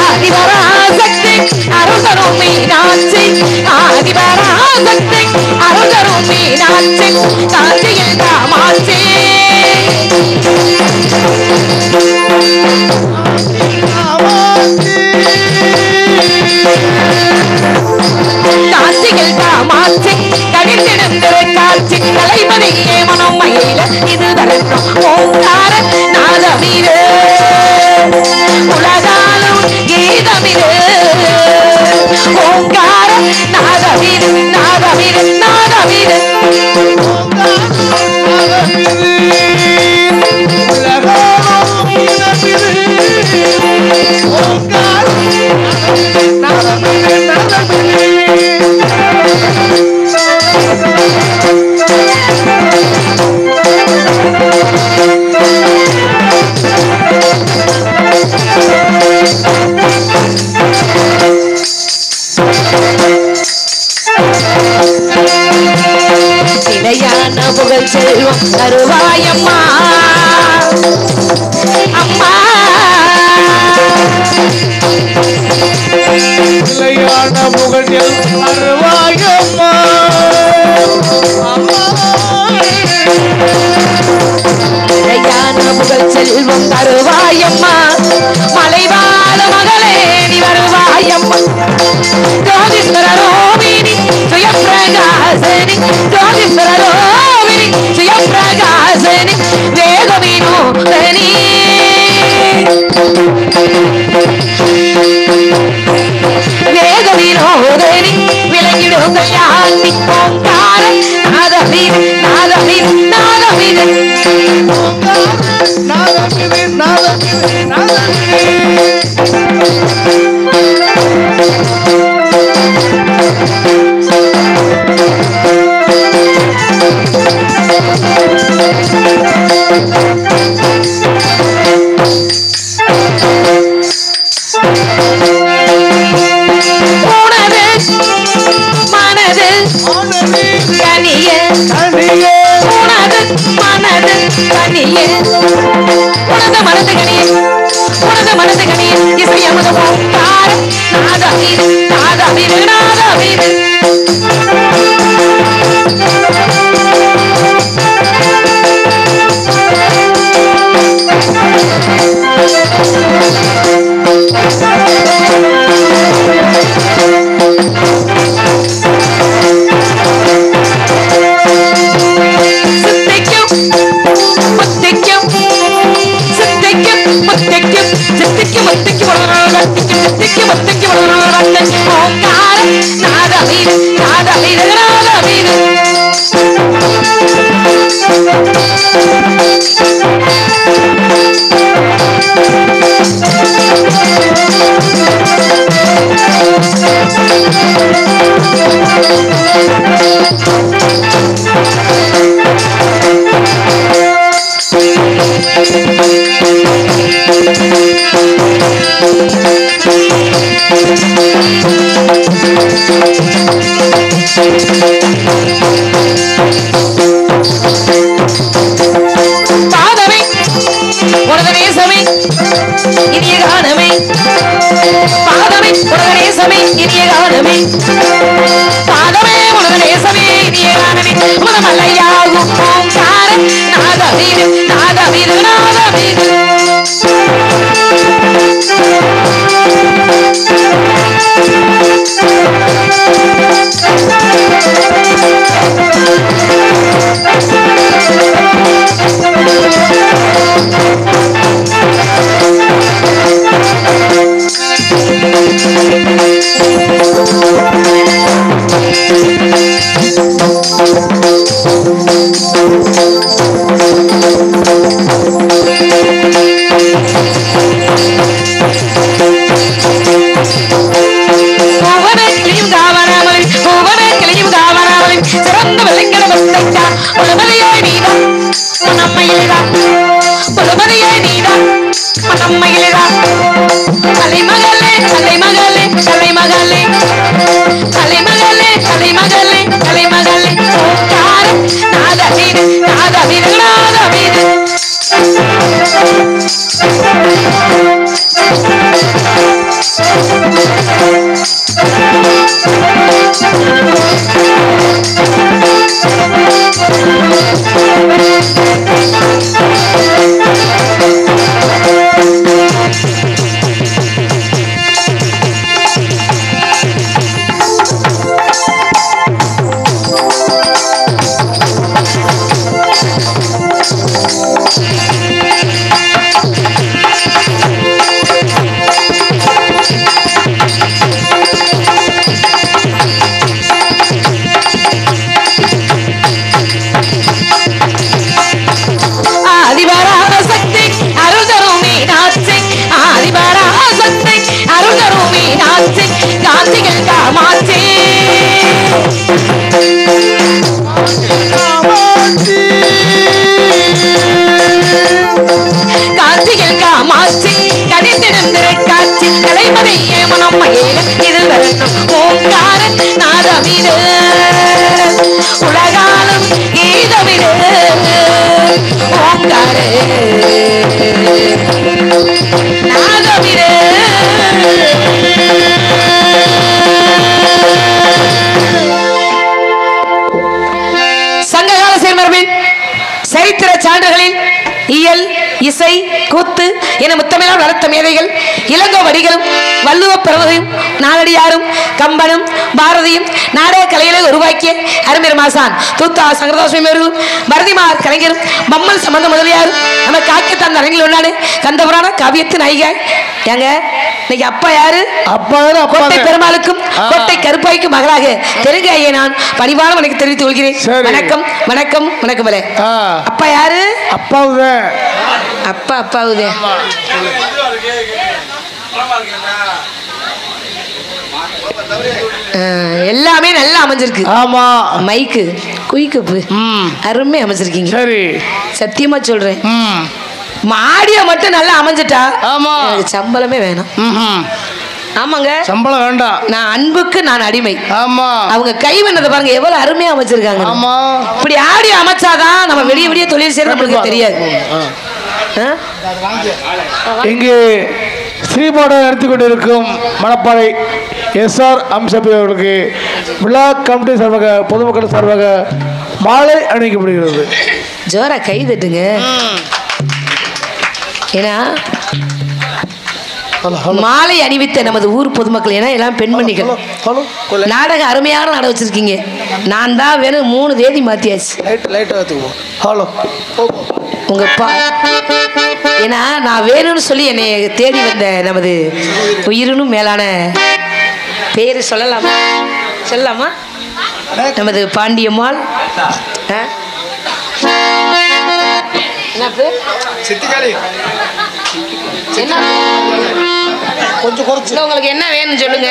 ஆதிபராசக்தி அருள்தரும் மீனாட்சி ஆதிபராசக்தி அருள்தரும் மீனாட்சி காஞ்சியில் காமாட்சி காஞ்சியில் காமாட்சி கடிந்திடும் திருக்காட்சி தலைமதியே மனம் மயில இது வரட்டும் ஓங்கார நாதமிரு உலகாலும் கீதமிரு ஓங்கார நாதமிரு நாதமிரு நாதமிரு உலகாலும் கீதமிரு ஓங்கார நாதமிரு நாதமிரு நிலையான புகழ் செல்வம் தருவாயம்மா அம்மா நிலையான புகழ் செல்வம் தருவாயம்மா நிலையான புகழ் செல்வம் தருவாயம்மா மலைவாழ மகளே நீ வருவாயம்மா ஜோதிஸ்வர ரோமினி சுயப்பிரகாசனி ஜோதிஸ்வர ரோமினி சுயப்பிரகாசனி வேகவினோதனி வேகவினோதனி விளங்கிடும் கல்யாணி ஓங்கார நாதமிரு நாதமிரு நாதமிரு நாதமிரு நாதமிரு நாதமிரு உனது மனது கணியே உனது மனது கணியே இசையமது ஓங்கார நாதமிரு நாதமிரு நாதமிரு பாதமே உனது நேசமே இனிய கானமே பாதமே உனது நேசமே இனிய கானமே பாதமே உனது நேசமே இனிய கானமே முதமல்லையாகும் ஓங்கார நாதமிரு நாதமிரு நாதமிரு நாதமிரு நாதமிரு சரித்திர சான்றுகளில் இயல், இசை, கூத்து என முத்தமிழால் வளர்த்த மேதைகள் இளங்கோவடிகளும் வள்ளுவ பிரபுகையும் நாலடியாரும் கம்பனும் பாரதியும் நாடக கலைகளை உருவாக்கிய அருமையர் மாசான் தூத்தா சங்கரதாசுமி அவர்களும் பரதிமார் கலைஞரும் பம்மல் சம்பந்த முதலியாரும் நம்ம காக்கத்தான் அரங்கில் உள்ளானே கந்தபுராண காவியத்து நாயிகாய். ஏங்க இன்னைக்கு அப்பா யாரு? கோட்டை பெருமாளுக்கும் கோட்டை கருப்பாய்க்கும் மகளாக தெலுங்கு ஐயா நான் பணிவான வணக்கம் தெரிவித்துக் கொள்கிறேன். வணக்கம் வணக்கம் வணக்கம். அப்பா யாரு? அப்பாவுதே. அப்பா அப்பாவுதே. எல்லாமே நல்லா அமைஞ்சிருக்கு. ஆமா, மைக்கு குயிக்கு அருமை அமைஞ்சிருக்கீங்க. சரி, சத்தியமா சொல்றேன். மாடிய மட்டும் நல்லா அமைஞ்சிட்டா ஆமா சம்பளமே வேணும். ஆமாங்க, சம்பளம் வேண்டாம். நான் அன்புக்கு நான் அடிமை. ஆமா, அவங்க கை வந்ததை பாருங்க எவ்வளவு அருமையா அமைச்சிருக்காங்க. ஆமா, இப்படி ஆடி அமைச்சாதான் நம்ம வெளிய வெளிய தொழில் செய்யறது நம்மளுக்கு தெரியாது. இங்கு ஸ்ரீபாடம் நடத்தி கொண்டிருக்கும் மணப்பாறை SR அம்சபி அவர்களுக்கு விழா கமிட்டி சார்பாக பொதுமக்கள் சார்பாக மாலை அணிவிக்கப்படுகிறது. ஜோரா கை தட்டுங்க. ஏன்னா மாலை அணிவித்த நமது ஊர் பொதுமக்கள் ஏன்னா எல்லாம் பெண்மணிகள். நாடகம் அருமையான நாடகம் வச்சிருக்கீங்க. நான் தான் வேணும் 3 தேதி மாத்தியாச்சு. உங்க ஏன்னா நான் வேணும்னு சொல்லி என்னை தேடி வந்த நமது உயிரினும் மேலான பேரு சொல்லலாமா சொல்லலாமா நமது பாண்டியம்மாள் கொஞ்சம் குறைச்சு உங்களுக்கு என்ன வேணும்னு சொல்லுங்க.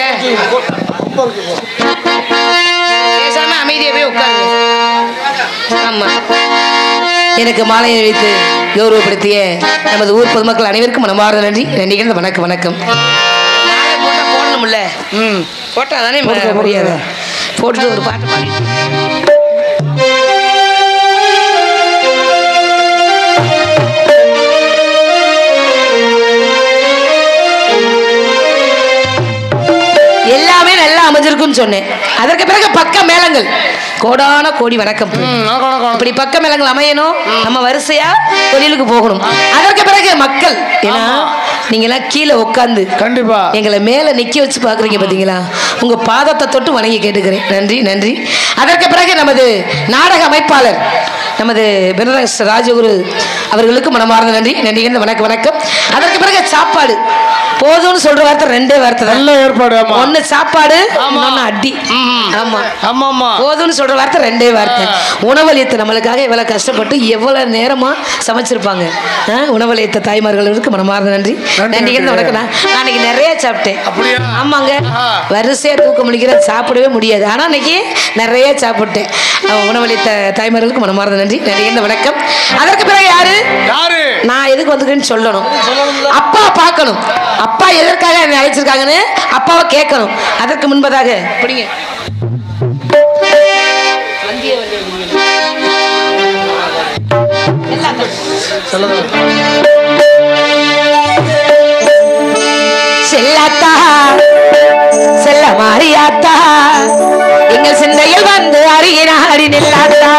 பேசாம அமைதியா போய் உட்காருங்க. ஆமா, எனக்கு மாலையை வைத்து கௌரவப்படுத்திய நமது ஊர் பொதுமக்கள் அனைவருக்கும் மனமார்ந்த நன்றி. நன்றிகள். வணக்கம் வணக்கம். போட்டா போடணும்ல, போட்டா தானே முடியாது. போட்டுட்டு ஒரு பாட்டு பாடி எல்லாமே நல்லா அமைஞ்சிருக்குன்னு சொன்னேன். அதற்கு பிறகு பக்க மேளங்கள் கோடான கோடி வணக்கம். இப்படி பக்க மேளங்கள் அமையணும். நம்ம வரிசையா தொழிலுக்கு போகணும். அதற்கு பிறகு மக்கள் ஏன்னா நீங்க எல்லாம் கீழே உட்கார்ந்து கண்டிப்பா எங்களை மேல நிக்க வச்சு பாக்குறீங்க பாத்தீங்களா, உங்க பாதத்தை தொட்டு வணங்கி கேட்டுக்கிறேன். நன்றி நன்றி. அதற்கு பிறகு நமது நாடக அமைப்பாளர் நமது ராஜகுரு அவர்களுக்கு மனமார்ந்த நன்றி. நன்றி வணக்கம் வணக்கம். அதற்கு பிறகு சாப்பாடு போதும்னு சொல்ற வார்த்தை 2 வார்த்தை தான். நல்ல ஏற்பாடு. ஒண்ணு சாப்பாடு, இன்னொன்னு அடி. ஆமா ஆமா ஆமா, போதும்னு சொல்ற வார்த்தை 2 வார்த்தை. உணவளியத்தை நம்மளுக்காக எவ்வளவு கஷ்டப்பட்டு எவ்வளவு நேரமா சமைச்சிருப்பாங்க. உணவளியத்த தாய்மார்களுக்கு மனமார்ந்த நன்றி. நன்றி வணக்கம். நான் இன்னைக்கு நிறைய சாப்பிட்டேன். ஆமாங்க, வரிசையா தூக்க முடிக்கிற சாப்பிடவே முடியாது. ஆனா இன்னைக்கு நிறைய சாப்பிட்டேன். உணவளித்த தாய்மார்களுக்கு மனமார்ந்த நன்றி. நன்றி வணக்கம். அதற்கு பிறகு யாரு நான் எதுக்கு வந்துருக்கேன்னு சொல்லணும். அப்பா பார்க்கணும். அப்பா எதற்காக என்னை அழைச்சிருக்காங்கன்னு அப்பாவை கேட்கணும். அதற்கு முன்பதாக பிடிங்க செல்லாத்தா செல்ல மாறியாத்தா எங்கள் சிந்தையில் வந்து அருகினாடி நில்லாத்தா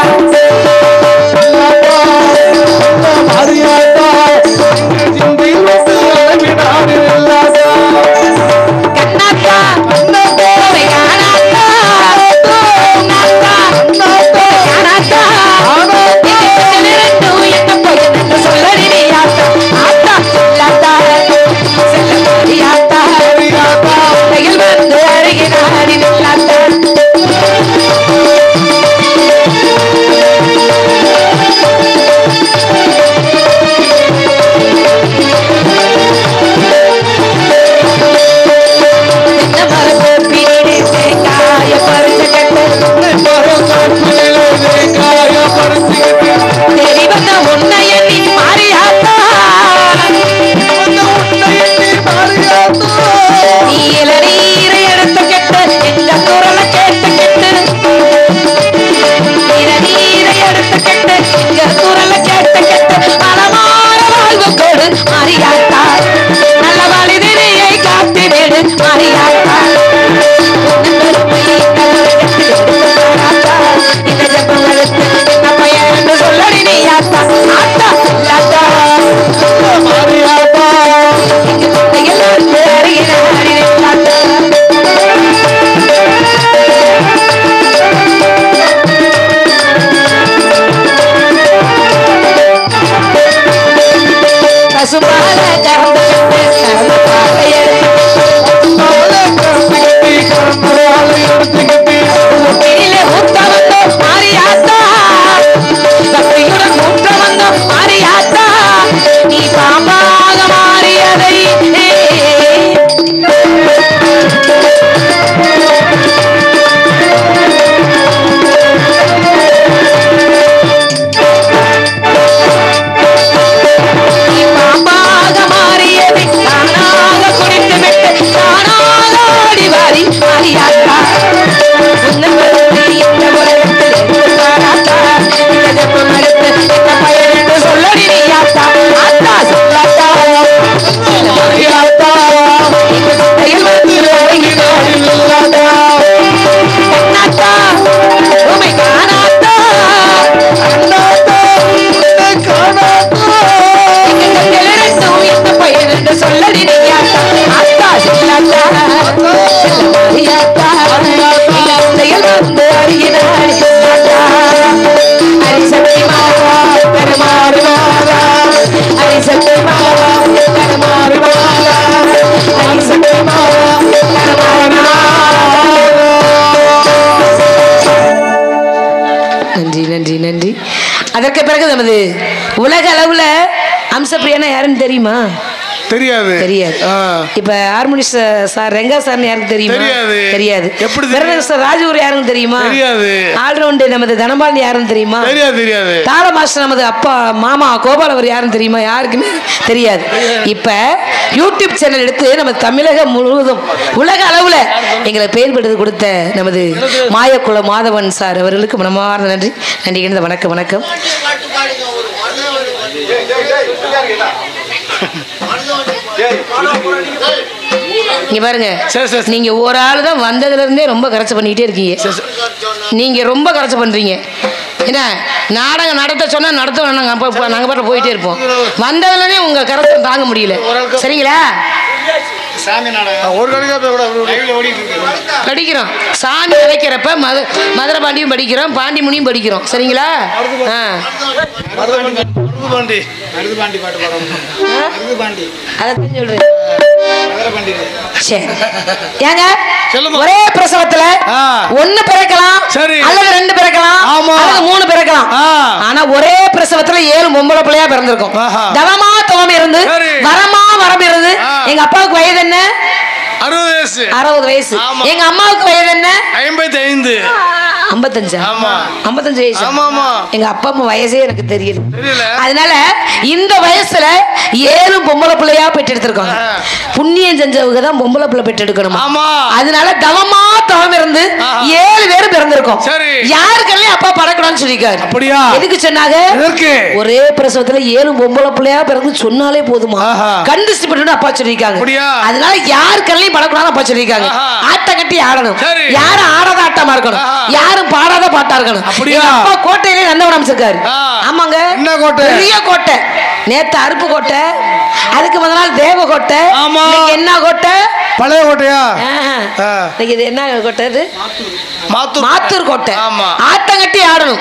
நமது உலக அளவுல அம்சப்பிரியானா யாருன்னு தெரியுமா? தெரியாது. தெரியாது. இப்ப ஹார்மோனிஸ்ட் சார் ரெங்கா சார் யாருக்கு தெரியுமா? தெரியாது. தெரியாது. எப்படி சார் ராஜூர் யாருன்னு தெரியுமா? தெரியாது. ஆல்ரவுண்டர் நமது தனபாண்டி யாருன்னு தெரியுமா? தெரியாது. தெரியாது. தாள மாஸ்டர் நமது அப்பா மாமா கோபால் அவர் யாருன்னு தெரியுமா? யாருக்குமே தெரியாது. இப்ப யூடியூப் சேனல் எடுத்து நம்ம தமிழகம் முழுவதும் உலக அளவுல எங்களை பெயர் பெற்று கொடுத்த நமது மாயக்குள மாதவன் சார் அவர்களுக்கு மனமார்ந்த நன்றி. நன்றி கிடந்த வணக்கம். வணக்கம். இங்க பாருங்க, நீங்க ஒரு ஆளு தான் வந்ததுல இருந்தே ரொம்ப கரைச்சி பண்ணிக்கிட்டே இருக்கீங்க. நீங்க ரொம்ப கரைச்சி பண்றீங்க. என்ன நாடகம் நடத்த சொன்னா நடத்த நாங்க பாட்டு போயிட்டே இருப்போம். வந்ததுலனே உங்க கரைச்ச தாங்க முடியல. சரிங்களா? படிக்கிறோம். சாமி அழைக்கிறப்ப மதுரை பாண்டியும் படிக்கிறோம், பாண்டி முனியும் படிக்கிறோம். சரிங்களா? ஒரே பிரசவத்துல ஒண்ணு பிறக்கலாம் அல்லது 2 பிறக்கலாம் அல்லது 3 பிறக்கலாம். ஆனா ஒரே பிரசவத்துல 7 பொம்பளை பிள்ளையா பிறந்திருக்கும். தவமா தவம் இருந்து வரமா வரம் இருந்து. எங்க அப்பாவுக்கு வயது என்ன? 60 வயசு. எங்க அம்மாவுக்கு வயது என்ன? 55. 55 வயசு. எங்க அப்பா அம்மா வயசே எனக்கு தெரியல. அதனால இந்த வயசுல 7 பொம்பளை பிள்ளையா பெற்று எடுத்திருக்காங்க. புண்ணியம் செஞ்சவங்க தான் பொம்பளை பிள்ளை பெற்று எடுக்கணும். அதனால தவமா தவம் இருந்து 7 பேரும் பிறந்திருக்கோம். யாருக்கெல்லாம் அப்பா பறக்கணும்னு சொல்லிருக்காரு. அப்படியா? எதுக்கு சொன்னாங்க? ஒரே பிரசவத்துல 7 பொம்பளை பிள்ளையா பிறந்து சொன்னாலே போதுமா? கண்டிச்சு பண்ணு அப்பா சொல்லிருக்காங்க. அதனால யாருக்கெல்லாம் பறக்கணும் அப்பா சொல்லிருக்காங்க. ஆட்ட கட்டி ஆடணும். யாரும் ஆடாத ஆட்டமா இருக்கணும், யாரும் பாடாத பாட்டா இருக்கணும். அப்பா கோட்டையிலே நந்தவனம் அமைச்சிருக்காரு. ஆமாங்க, பெரிய கோட்டை. நேத்து அருப்பு கோட்டை, அதுக்கு முதல் நாள் தேவ கோட்டை. என்ன கோட்டை? பழைய கோட்டையா? இது என்ன கோட்டை? இது மாத்தூர் கோட்டை. ஆட்டம் கட்டி ஆடணும்.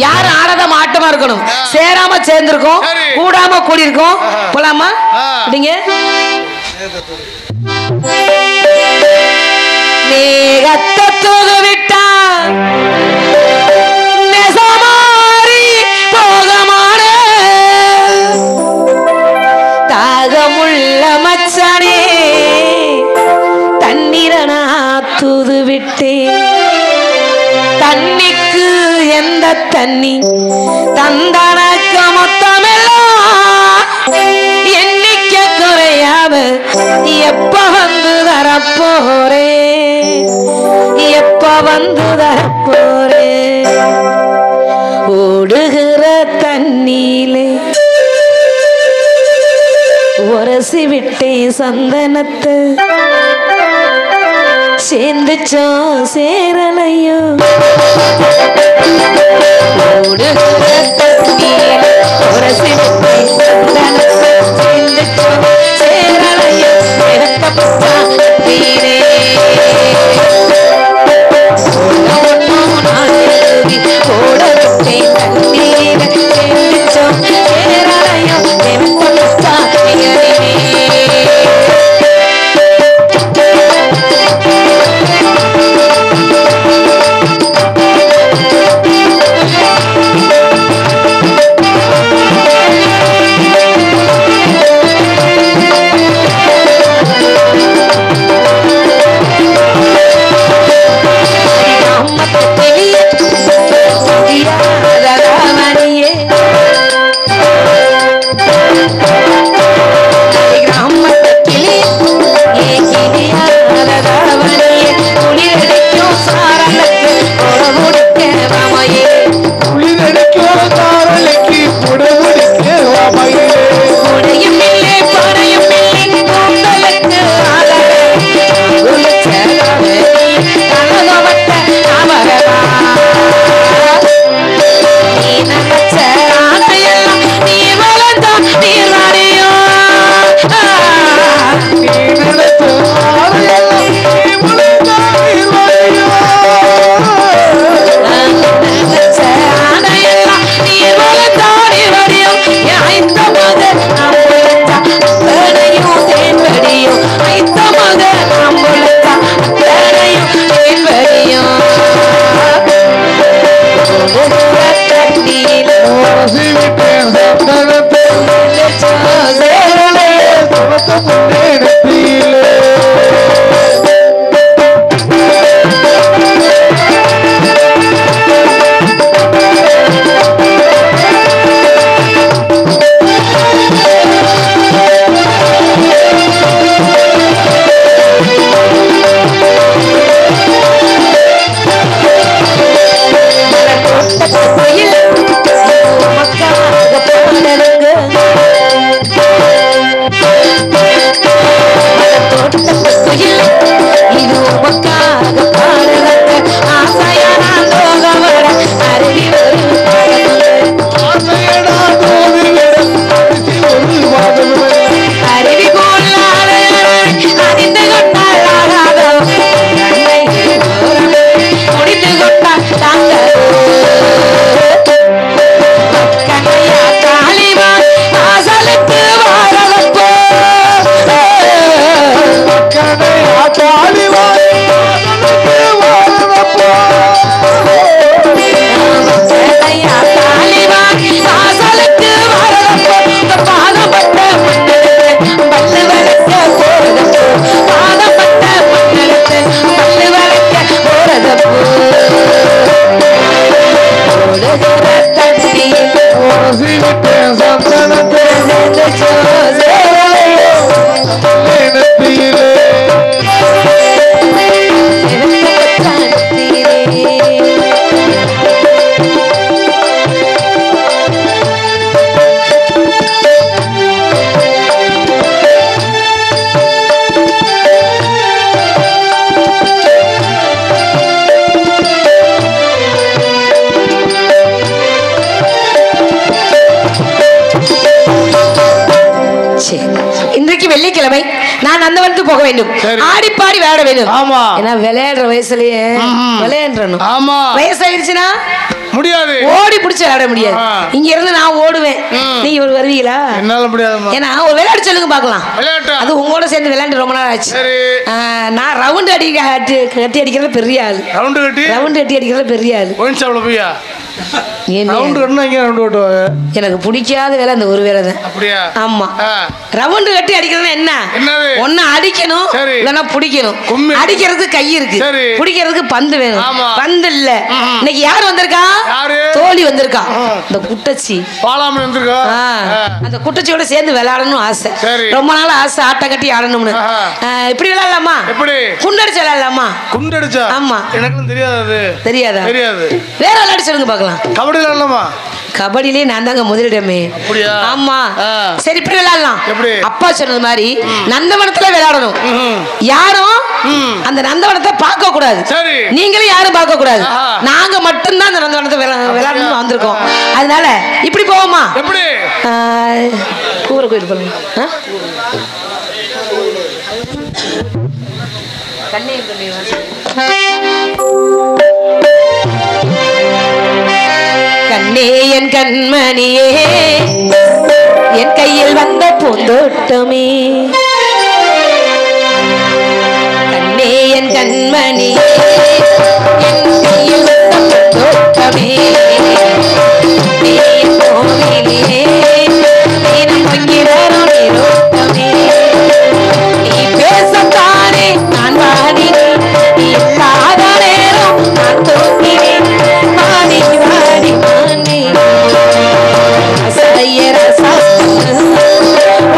யாரும் ஆடாத ஆட்டமா இருக்கணும். சேராம சேர்ந்திருக்கோம், கூடாம கூடி இருக்கோம். போலாமா? அப்படிங்க. மேகத்தை தூது விட்டா நெசமாரி போகமான தாகமுள்ள மச்சானே தண்ணீரனா தூது விட்டேன். தண்ணிக்கு எந்த தண்ணி தந்தனக்க மொத்தமெல்லாம் எண்ணிக்க குறையாம எப்ப வந்து தரப்போரே, எப்ப வந்து தரப்போரே. ஓடுகிற தண்ணீலே உரசி விட்டேன் சந்தனத்தை, சேர்ந்துச்சோ சேரலையோ. ஓடுகிற தண்ணீலே உரசி விட்டேன் சந்தனத்தை, சேர்ந்துச்சோ சேரலையோ. தீரே ஓட விட்டேன் தண்ணீரை, சேர்ந்துச்சோ சேரலையோ. விட்டேன் சந்தனத்தை நெத்தியிலே இன்றைக்கு வெள்ளிக்கிழமை நான் நந்தவனத்துக்கு போக வேண்டும். ஆடி பாடி விளையாட வேண்டும். ஆமா. ஏன்னா விளையாடுற வயசுலயே விளையாடணும். ஆமா. வயசாயிருச்சுன்னா முடியாது. ஓடி பிடிச்சு விளையாட முடியாது. இங்க இருந்து நான் ஓடுவேன், நீங்க இவர் வருவீங்களா? என்னால முடியாது. ஏன்னா ஒரு விளையாட்டு சொல்லுங்க பாக்கலாம். அது உங்களோட சேர்ந்து விளையாண்டு ரொம்ப நாள் ஆச்சு. நான் கட்டி அடிக்கிறது பெரிய ஆளு. ரவுண்டு கட்டி அடிக்கிறது பெரிய ஆளு. எனக்கு பிடிக்காத வேலை அந்த ஒரு வேலை தான். ஆமா, ரவுண்டு கட்டி அடிக்கிறது என்ன? ஒன்னு அடிக்கணும், இல்லைன்னா பிடிக்கணும். அடிக்கிறதுக்கு கை இருக்கு, பிடிக்கிறதுக்கு பந்து வேணும். பந்து இல்ல. இன்னைக்கு யார் வந்திருக்கா? தோழி வந்திருக்கா. இந்த குட்டச்சி அந்த குட்டச்சியோட சேர்ந்து விளையாடணும் ஆசை. ரொம்ப நாள் ஆசை ஆட்டம் கட்டி ஆடணும்னு. இப்படி விளையாடலாமா? குண்டடிச்சு விளையாடலாமா? குண்டடிச்சா? ஆமா, எனக்கு தெரியாது. தெரியாதா? தெரியாது. வேற விளையாட்டு சொல்லுங்க பாக்கலாம். கபடி விளையாடலாமா? கபடியிலே நான் தாங்க முதலிடமே. ஆமா, சரி இப்படி விளையாடலாம். அப்பா சொன்னது மாதிரி நந்தவனத்துல விளையாடணும். யாரும் அந்த நந்தவனத்தை பார்க்க கூடாது. நீங்களும் யாரும் பார்க்க கூடாது. நாங்க மட்டும்தான் அந்த நந்தவனத்தை விளையாடணும் வந்திருக்கோம். அதனால இப்படி போவோமா? கூற கோயில் போலாம். கண்ணே என் கண்மணியே, என் கையில் வந்த பூந்தோட்டமே. கண்ணே என் கண்மணியே, என் கையில் வந்த பூந்தோட்டமே. கோவிலே நீனம் பொங்கிடரும் நீரோட்டமே. நீ பேசத்தானே நான் வாடினேன், நீ இல்லாத நேரம் நான் தோங்கினேன். வாடி வாடி மானே சையர சாப்புன்னு,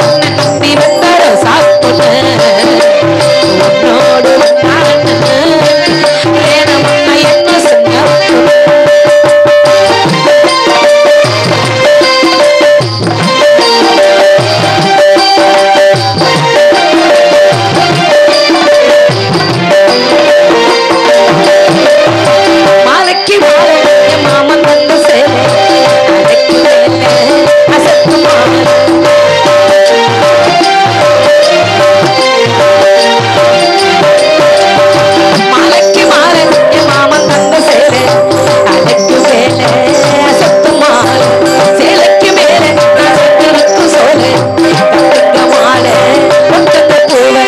உன்னை நம்பி வந்தர சாப்புன்னு, உன்னோடு நான் வேணும் உன்னை என்ன சொன்ன. மாலைக்கு மாலை என் மாமன் வந்த சேலை, அதைக்கு மேலே அசத்து மாலை. மாலைக்கு மாலை என் மாமன் வந்த சேலை, அதைக்கு மேலே அசத்து மாலை. சேலைக்கு மேலே அசத்திருக்கு சோலை, கட்டுங்க மாலை கொட்டுங்க பூவை.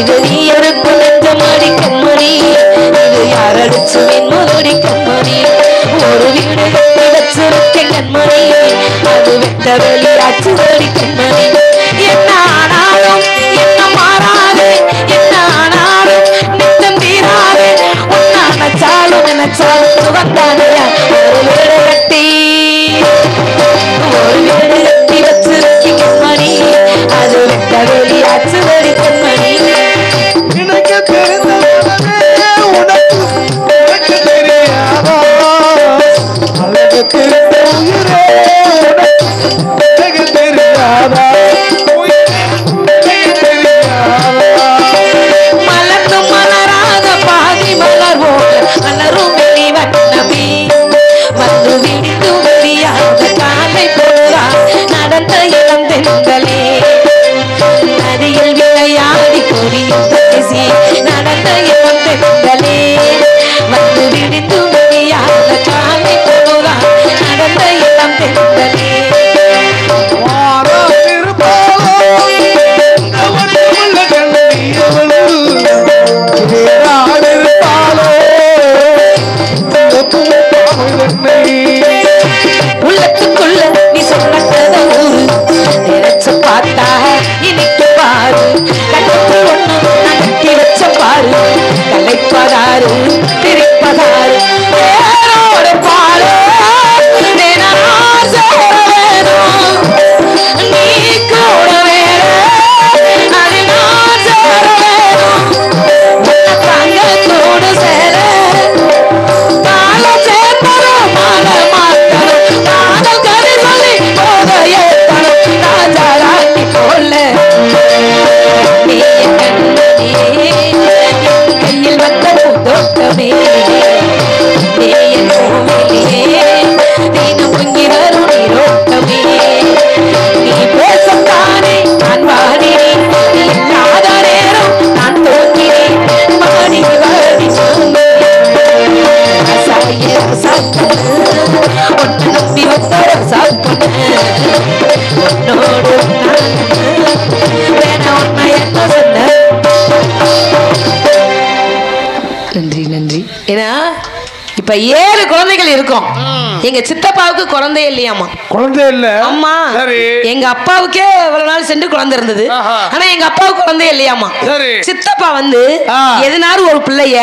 இது நீ இருக்கும் நெஞ்சமாடி கண்மணி, இது யாரடிச்சு வெண்மோடி கண்மணி. ஒரு வீடு கட்டி வச்சிருக்கேன் கண்மணி, அது வெட்ட வெளியாச்சு ஓடி கண்மணி. என்ன ஆனாலும் என்ன மாறாது, என்ன ஆனாலும் நித்தம் தீராது. ஒன்னா நினைச்சாலும் நினைச்சாலும் சுகந்தானையா. ஒரு வீடு கட்டி வச்சிருக்கேன் கண்மணி, அது வெட்ட வெளியாச்சு ஓடி கண்மணி. எனக்கு தெரிந்த யாரு பிரிப்பதாரு வேரோடு பாரு நீ கூட வேற அது நான் சேர வேணும் தங்கத்தோடு சேர மால சேர்ப்பதும் மால மாத்தணும் காதல் கதை சொல்லி போத ஏற்படும் ராஜா ராணி போல நீ கையில் வந்த பூந்தோட்டமே நீ என் கோவிலே நீனும் பொங்கி வரும் நீரோட்டமே நீ பேசத்தானே நான் வாடினேன் நீ இல்லாத நேரம் நான் தோன்றினேன் மாடி வாடி ரசாய ரசாப்பண்ணு ஒன்னு நம்பி வந்த ரசாப்பண்ணு உன்னோடு வேணா ஒன்ன என்ன சொன்ன. நன்றி நன்றி. ஏன்னா இப்ப 7 குழந்தைகள் இருக்கும். எங்க சித்தப்பாவுக்கு குழந்தை இல்லையாமா. குழந்தை இல்ல. அம்மா எங்க அப்பாவுக்கே இவ்வளவு நாள் சென்று குழந்தை இருந்தது. ஆனா எங்க அப்பாவுக்கு குழந்தை இல்லையாமா. சித்தப்பா வந்து எதனாலும் ஒரு பிள்ளைய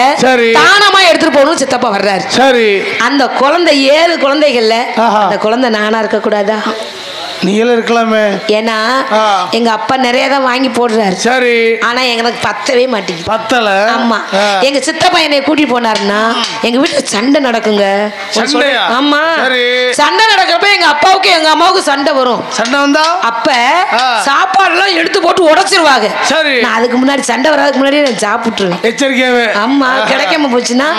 தானமா எடுத்துட்டு போகணும் சித்தப்பா வர்றாரு. சரி அந்த குழந்தை 7 குழந்தைகள்ல அந்த குழந்தை நானா இருக்க கூடாதா? நீங்களும் இருக்கலாமே. ஏன்னா எங்க அப்பா நிறைய தான் வாங்கி போடுறாரு. சரி ஆனா எங்களுக்கு பத்தவே மாட்டேங்குது. பத்தல. ஆமா எங்க சித்தப்பா என்னை கூட்டிட்டு போனாருன்னா எங்க வீட்டுல சண்டை நடக்குங்க. ஆமா சண்டை நடக்கிறப்ப எங்க அப்பாவுக்கு எங்க அம்மாவுக்கு சண்டை வரும். சண்டை வந்தா அப்ப சாப்பாடு எல்லாம் எடுத்து போட்டு உடைச்சிருவாங்க. சரி நான் அதுக்கு முன்னாடி சண்டை வராதுக்கு முன்னாடி நான் சாப்பிட்டுருவேன் எச்சரிக்கையாவே. ஆமா கிடைக்காம போச்சுன்னா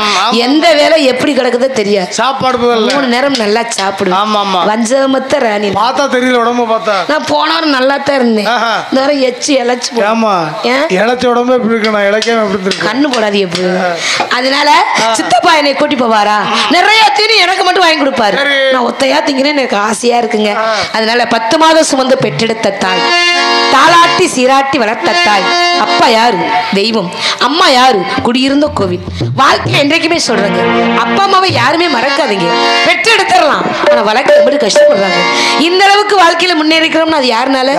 எந்த வேலை எப்படி கிடக்குதோ தெரியாது. சாப்பாடு 3 நேரம் நல்லா சாப்பிடு. ஆமா ஆமா வஞ்சமத்த ராணி பார்த்தா தெரியும். உடம்பு பார்த்தா நான் போனாலும் நல்லா தான் இருந்தேன். இந்த எச்சி இழைச்சு. ஆமா இழைச்ச உடம்பு எப்படி இருக்கு நான் இழைக்காம எப்படி இருக்கு கண்ணு போடாது எப்படி. அதனால சித்தப்பா என்னை கூட்டி போவாரா நிறைய தீனி எனக்கு மட்டும் வாங்கி கொடுப்பாரு. நான் ஒத்தையா திங்கிறேன் எனக்கு ஆசையா இருக்குங்க. அதனால 10 மாதம் சுமந்து பெற்றெடுத்த தாய் தாளாட்டி சீராட்டி வளர்த்த தாய். அப்பா யாரு தெய்வம் அம்மா யாரு குடியிருந்த கோவில். வாழ்க்கை என்றைக்குமே சொல்றாங்க அப்பா அம்மாவை யாருமே மறக்காதீங்க. பெற்றெடுத்துடலாம் ஆனா வளர்க்க எப்படி கஷ்டப்படுறாங்க. இந்த அளவுக்கு வாழ்க்கையில முன்னேறிக்கிறோம்னு அது யாருனால?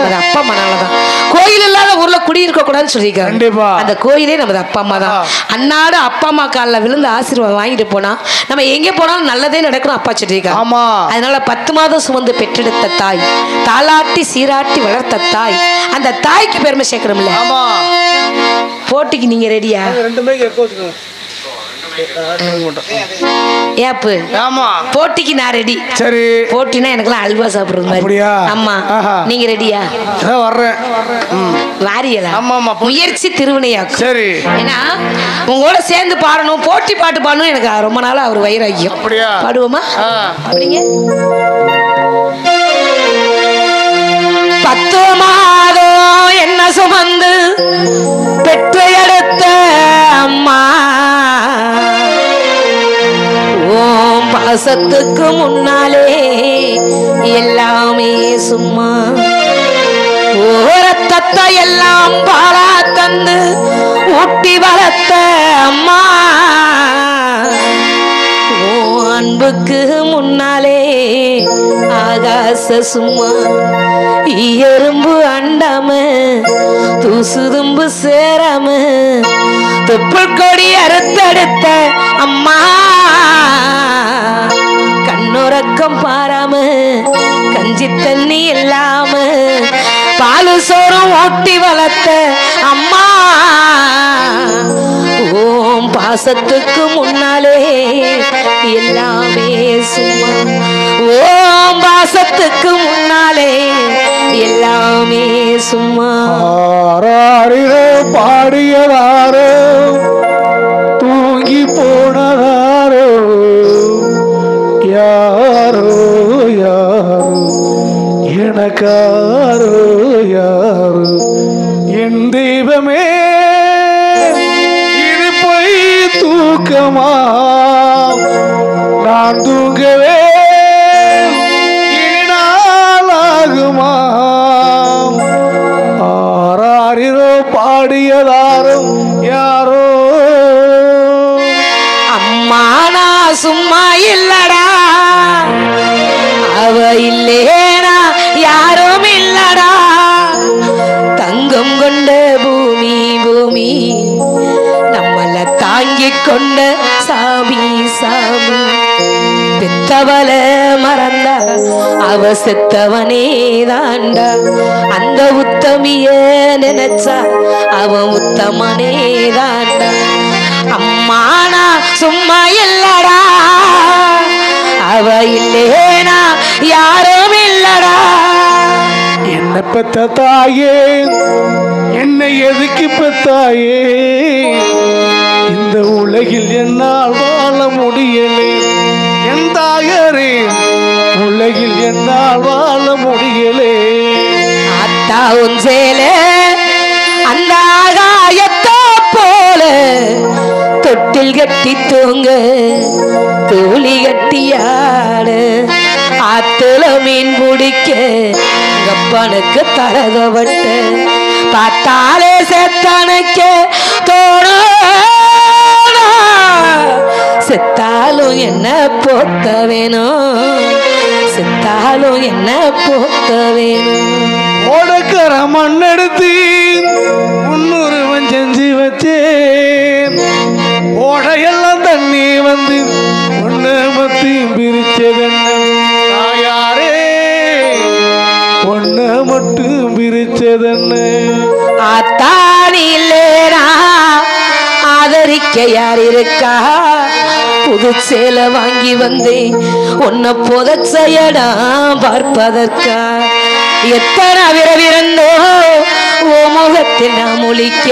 அது அப்பா அம்மானாலதான். கோயில் இல்லாத ஊர்ல குடியிருக்க கூடாதுன்னு சொல்லியிருக்காங்க. அந்த கோயிலே நமது அப்பா அம்மா தான். அன்னாட அப்பா அம்மா காலில் விழுந்து ஆசீர்வாதம் வாங்கிட்டு போனா நம்ம எங்க போனாலும் நல்லதே நடக்கணும் அப்பா சொல்லியிருக்காங்க. அதனால 10 மாதம் சுமந்து பெற்றெடுத்த தாய் தாளாட்டி சீராட்டி வளர்த்த தாய். அந்த தாய்க்கு பெருமை சேர்க்கிறோம்ல. போட்டிக்கு நீங்க ரெடியா? போட்டிக்கு நான் ரெடி. சரி போட்டினா எனக்குலாம் அல்வா சாப்பிடுறது மாதிரி. ஆமா நீங்க ரெடியா? வர்றேன் வாரியல. முயற்சி திருவினையாக்கும். சரி ஏன்னா உங்களோட சேர்ந்து பாடணும் போட்டி பாட்டு பாடணும் எனக்கு ரொம்ப நாளா அவர் வைராக்கியம். பாடுவோமா? அப்படிங்க 10 மாதம் என்ன சுமந்து பெற்ற எடுத்த அம்மா ஓம் பாசத்துக்கு முன்னாலே எல்லாமே சும்மா. ஓரத்தத்தை எல்லாம் பாலா தந்து ஊட்டி வளர்த்த அம்மா அன்புக்கு முன்னாலே ஆகாச சும்மா. எறும்பு அண்டாம தூசுதும்பு சேராம தொப்புள் கொடி அறுத்தெடுத்த அம்மா கண்ணுறக்கம் பாராம கஞ்சி தண்ணி இல்லாம பாலு சோறும் ஊட்டி வளர்த்த அம்மா ஓம் பாசத்துக்கு முன்னாலே எல்லாமே சும்மா. ஓம் பாசத்துக்கு முன்னாலே எல்லாமே சும்மா. பாடியதாரோ தூங்கி போனதாரோ யாரோ யாரோ எனக்காரோ யாரோ என் தெய்வமே இது போய் தூக்கமா நான் தூங்கவே இனாலாகுமா. ஆராரிரோ பாடியதாரும் யாரோ. அம்மா நான் சும்மா இல்லடா அவ இல்லேனா யாரும் இல்லடா. தங்கம் கொண்ட பூமி பூமி நம்மள தாய் வாங்கி கொண்ட சாமி சாமி. பெத்தவள மறந்தா அவ செத்தவனே தாண்டா. அந்த உத்தமிய நினைச்சா அவன் உத்தமனே தாண்டா. அம்மானா சும்மா இல்லடா, அவ இல்லேனா யாரும் இல்லடா. என்ன பெத்த தாயே, என்னை எதுக்கு பெத்தாயே, இந்த உலகில் என்னால் வாழ முடியலே. என் தாயரே, உலகில் என்னால் வாழ முடியலே. அத்தா உன் சேல அந்த ஆகாயத்தோ போல தொட்டில் கட்டி தூங்க தூளி கட்டியாடு. ஆத்துல மீன் பிடிக்க கப்பனுக்கு தரகப்பட்டு பார்த்தாலே செத்தனுக்க தோணும். செத்தாலும் என்ன போத்த வேணும், செத்தாலும் என்ன போத்த வேணும். ஓடக்கர மண்ணெடுத்து முன்னூறுவன் செஞ்சு வச்சேன். ஓடையெல்லாம் தண்ணி வந்து ஒண்ணு மத்தையும் பிரிச்சதென்ன தாயாரே, ஒண்ணு மட்டும் பிரிச்சதென்ன. ஆத்தாடி இல்லேனா ஆதரிக்க யார் இருக்கா. புது சேலை வாங்கி வந்தேன் உன்னை புதைச்சையடா பார்ப்பதற்கா. எத்தனை விரவிருந்தோ ஓ முகத்தில் நான் முழிக்க,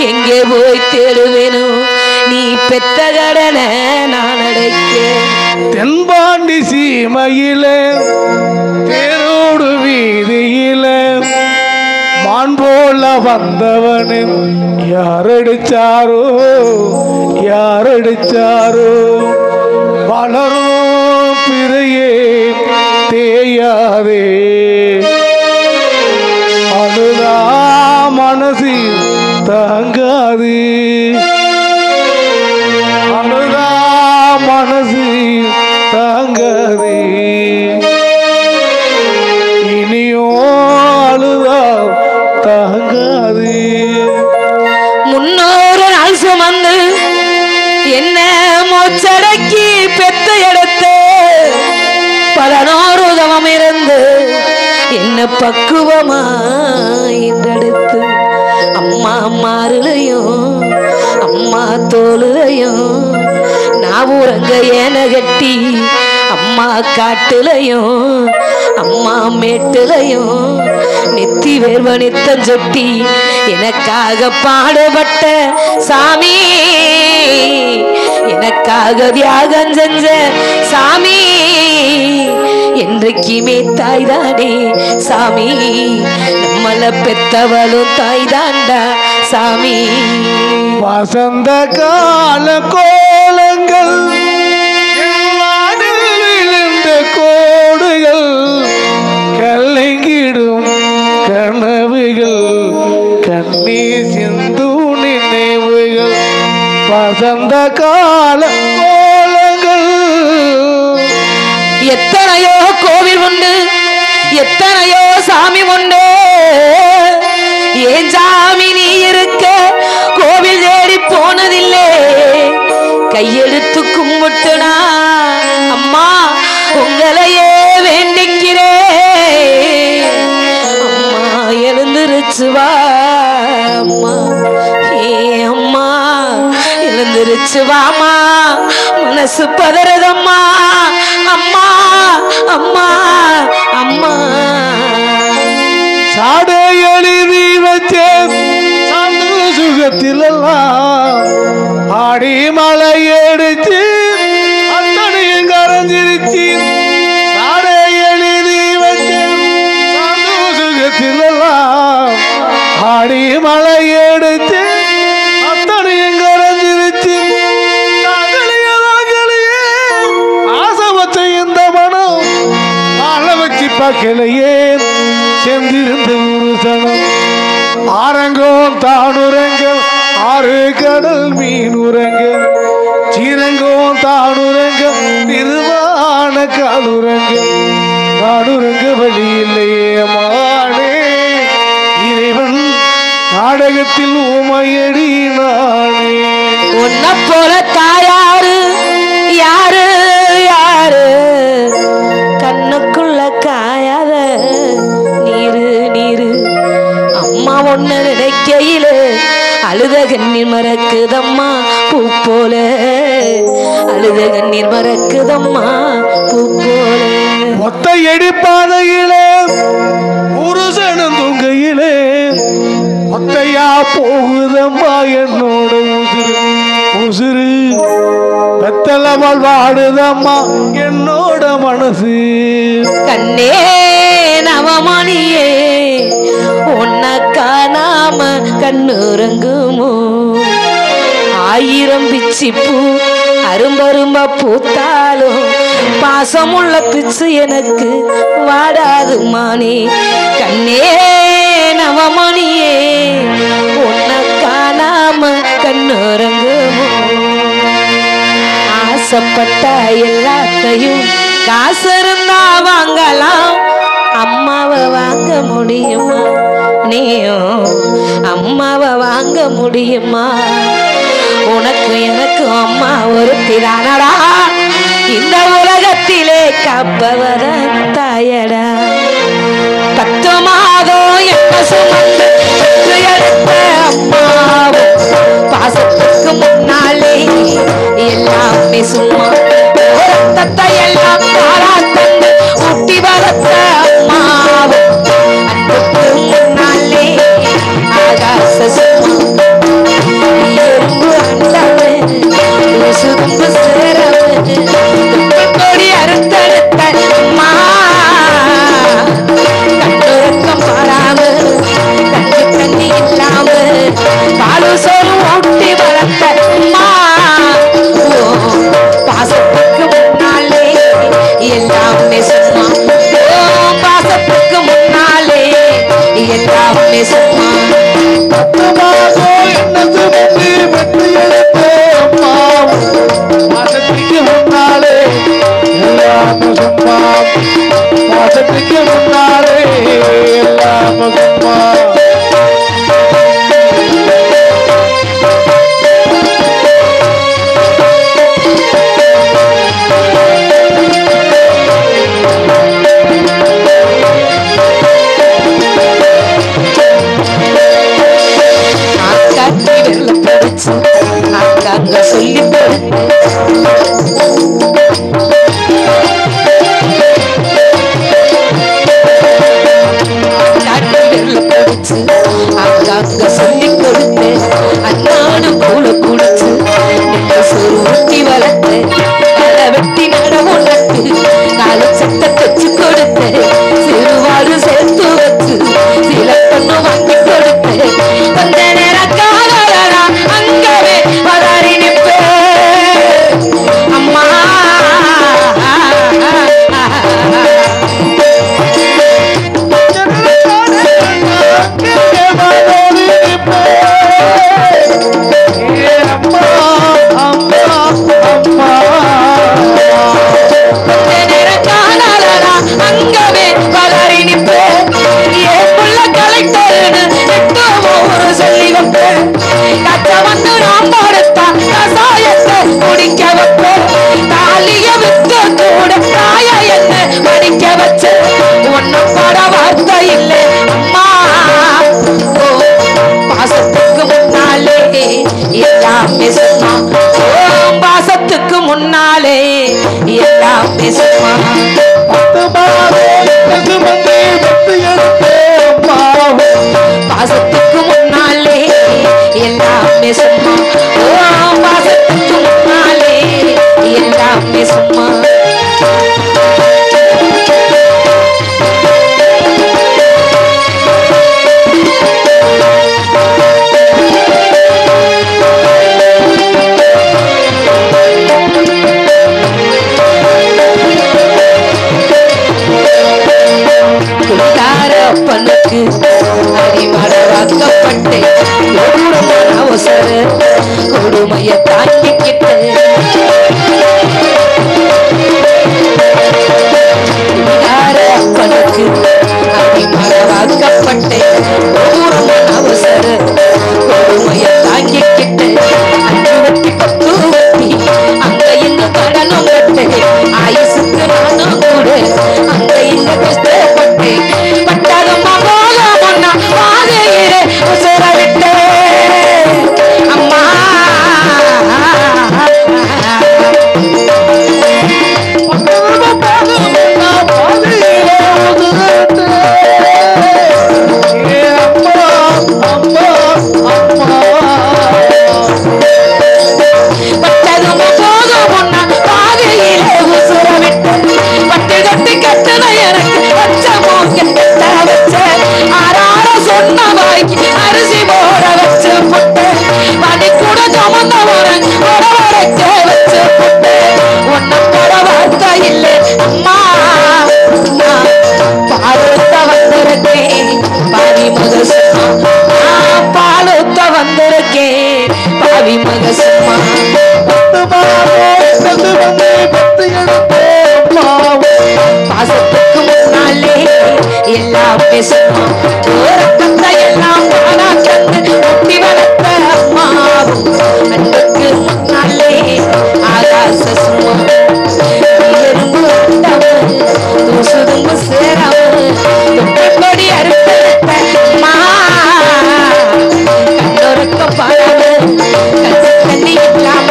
எங்கே போய் தேடுவேனோ நீ பெத்த கடனை நான் அடைக்க. தென்பாண்டி சீமையில தேரோடு வீதியில மான் போல வந்தவனு யாரடிச்சாரோ, யாரடிச்சாரோ. வளரும் பிறையே தேயாதே, அழுதா மனசு தாங்காது, அழுதா மனசு தாங்காது. இனியோ அழுதா தாங்காது. முன்னோரு நாள் சுமந்து என்ன மூச்சடக்கி பெத்த எடுத்து பலனோரு தவம் இருந்து என்ன பக்குவமா என்றெடுத்து அம்மா மாறுலையும் அம்மா தோலுலையும் நான் ஊரங்க ஏன கட்டி அம்மா காட்டுலையும் அம்மா மேட்டுலையும் நெத்தி வேர்வ நித்தம் சொட்டி எனக்காக பாடுபட்ட சாமி, எனக்காக தியாகம் செஞ்ச சாமி. என்றைக்குமே தாய்தானே சாமி, நம்மள பெத்தவளும் தாய்தாண்டா சாமி. வசந்த கால கோலங்கள் விழுந்த கோடுகள், கலங்கிடும் கனவுகள், கண்ணீர் சிந்து நினைவுகள். வசந்த கால கோலங்கள். எத்தனையோ கோவில் உண்டு, எத்தனையோ சாமி உண்டு. ஏன் சாமி நீ இருக்க கோவில் தேடி போனதில்லை. கையெடுத்து கும்பிட்டுனா அம்மா உங்களையே வேண்டிக்கிறேன். அம்மா எழுந்திருச்சு வா அம்மா, ஏ அம்மா எழுந்திருச்சு வாமா, மனசு பதறதம்மா. அம்மா அம்மா அம்மா. சாடை எழுதி வச்சேன் சுகத்திலெல்லாம் ஆடி மலை எடுத்து அத்தனையும் கரைஞ்சிருச்சு. சாடை எழுதி வச்சேன் சுகத்திலெல்லாம் ஆடி மலை எடுத்து அத்தனையும் கரைஞ்சிருச்சு. ஆசை வச்ச இந்த மனம் ஆள வச்சு பார்க்கலையே செந்திருந்த ஒரு சனம். ஆரங்கம் தானுரங்க ஆறு கடல் மீன் உறங்க, சீரங்கம் தானுரங்க நிர்வாண காலுரங்க. நாடுரங்க வழி இல்லையே மானே, இறைவன் நாடகத்தில் உமையடி நானே. உன் ஒன்ன நினைக்கையில அழுத கண்ணீர் மறக்குதம்மா பூ போல அழுத கண்ணீர் மறக்குதம்மா பூ போல ஒத்தையடி பாதையிலே புருஷனும் தொங்கையிலே ஒத்தையா போகுதம்மா என்னோட உசுறு பெத்தலமால் வாடுதம்மா என்னோட மனசு கண்ணே நவமணியே உன்னை காணாம கண்ணுறங்குமோ ஆயிரம் பிச்சிப்பூ அரும்பரும்ப பூத்தாலும் பாசமுள்ள பிச்சு எனக்கு வாடாது மானே கண்ணே நவமணியே உன்னை காணாம கண்ணுறங்குமோ ஆசைப்பட்ட எல்லாத்தையும் காசு இருந்தா வாங்கலாம் அம்மாவை வாங்க முடியுமா நீயும் அம்மாவை வாங்க முடியுமா உனக்கு எனக்கு அம்மா ஒருத்தி தானடா இந்த உலகத்திலே காப்பவர தாயடா 10 மாதம் என்ன சுமந்து எடுத்த அம்மாவும் பாசத்துக்கு முன்னாலே எல்லாமே சும்மா ரத்தத்தை எல்லாம் பாராட்டந்து ஊட்டி வளர்த்த அம்மாவும் அன்புக்கு முன்னாலே ஆகாச சும்மா எறும்பு அண்டவன் சுரும்பு சேரவன் கொடி அறுத்தெடுத்த அம்மா கண்ணுறக்கம் பாராம கண்ணு தண்ணி இல்லாம பாலு சோறு ஊட்டி வளர்த்த அம்மா பாசத்துக்கு முன்னாலே எல்லாமே சும்மா பாசத்துக்கு முன்னாலே எல்லாமே சும்மா பாசத்துக்கு முன்னாலே எல்லாமே சும்மா பாசத்துக்கு முன்னாலே எல்லாமே சும்மா அக்காங்க சொல்லி அக்காங்க சொல்லி கொடுத்து அண்ணாடு கூழ குடிச்சு சோறு ஊட்டி வளர்த்து தலை வெட்டி நடவும் நட்டு நாலு சட்டை தச்சு கொடுத்து சிறுவாடு சேர்த்து வச்சு சில பொண்ணு வாங்கி கொடுத்து கொஞ்ச நேரம் காதலா அங்கவே பதாரி நிற்பே அம்மா அங்கவே பதாரி நிற்பே ஏன் புள்ள கலைத்தருன்னு ஒரு சொல்லி வைப்பேன் கச்ச வந்து நாம் கொடுத்தா கசாயத்தை குடிக்க வைப்பேன் தாலிய வித்து கூட தாய என்ன மடிக்க வச்சு ஒன்னும் பட வார்த்தை இல்லை அம்மா பாசத்துக்கு முன்னாலே எல்லாமே சும்மா பாசத்துக்கு முன்னாலே எல்லாமே சும்மா பாசத்துக்கு முன்னாலே எல்லாமே சும்மா பாசத்துக்கு முன்னாலே எல்லாமே சும்மா அப்பனுக்கு அடிமடவாக்கப்பட்டு கொடூரமான அவசர கொடுமைய தாங்கிக்கிட்டு அப்பனுக்கு அடிமடவாக்கப்பட்டு கொடூரமான அவசர கொடுமைய தாங்கிக்கிட்டு 5 வட்டி 10 வட்டி அங்க இங்க கடனும் கட்டு ஆயுசுக்கு நானும் கூட அங்க இங்க கஷ்டப்பட்டு பட்டாதம்மா போல பொண்ணா பாதையிலே மக சும்மா பாசத்துக்கு முன்னாலே எல்லாம் பேசுமா ரத்தத்தை எல்லாம் தானா தந்து ஒட்டி வளர்த்த அம்மாவும் அன்புக்கு முன்னாலே ஆகாச சும்மா எறும்பு வந்தவன் தூசுதும்பு சேரவன் தொட்டபடி அறுத்தெடுத்த அம்மா கண்ணொருக்க பாடாம கஞ்சி தண்ணி இல்லாம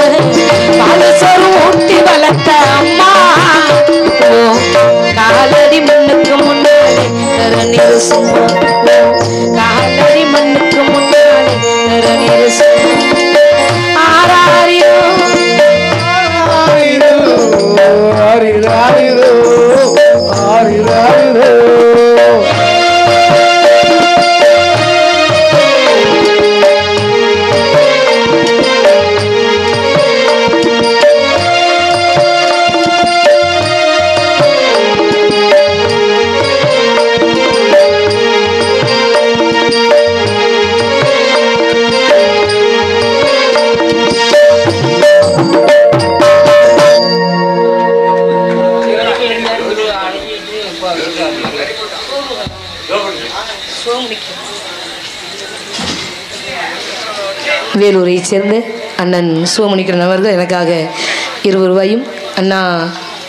பால் சோறு ஊட்டி வளர்த்த அம்மா காலடி மண்ணுக்கு முன்னாலே நீர் சும்மா காலடி மண்ணுக்கு முன்னாலே நீர் சும்மா ஆராரியோ வேலூரை சேர்ந்து அண்ணன் சிவமணிக்கரன் அவர்கள் எனக்காக 20 ரூபாயும் அண்ணா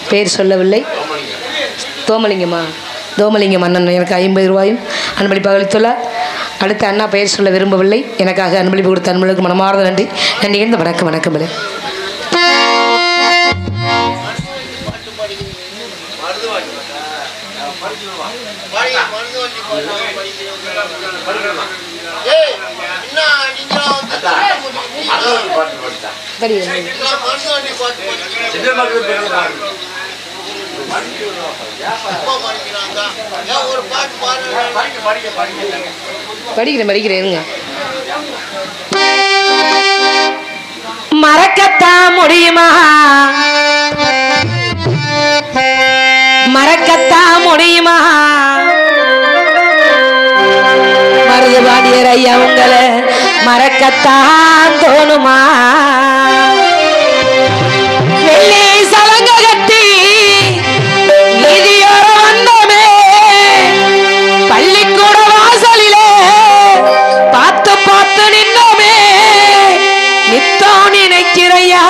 பேர் சொல்லவில்லை தோமலிங்கம் அண்ணன் எனக்கு 50 ரூபாயும் அன்பளிப்பாக அளித்துள்ளார். அடுத்த அண்ணா பெயர் சொல்ல விரும்பவில்லை எனக்காக அன்பளிப்பு கொடுத்த அன்பளுக்கு மனமார்ந்த நன்றி. நன்றி இந்த வணக்கம் பிள்ளை. படிக்கிறேன் மறக்கத்தான் முடியுமா மருதுபாண்டியர் ஐயா உங்களை மறக்கத்தான் தோணுமா வெள்ளி சலங்க கட்டி நீதியோர வந்தோமே பள்ளிக்கூட வாசலிலே பார்த்து நின்னோமே நித்தோ நினைக்கிறையா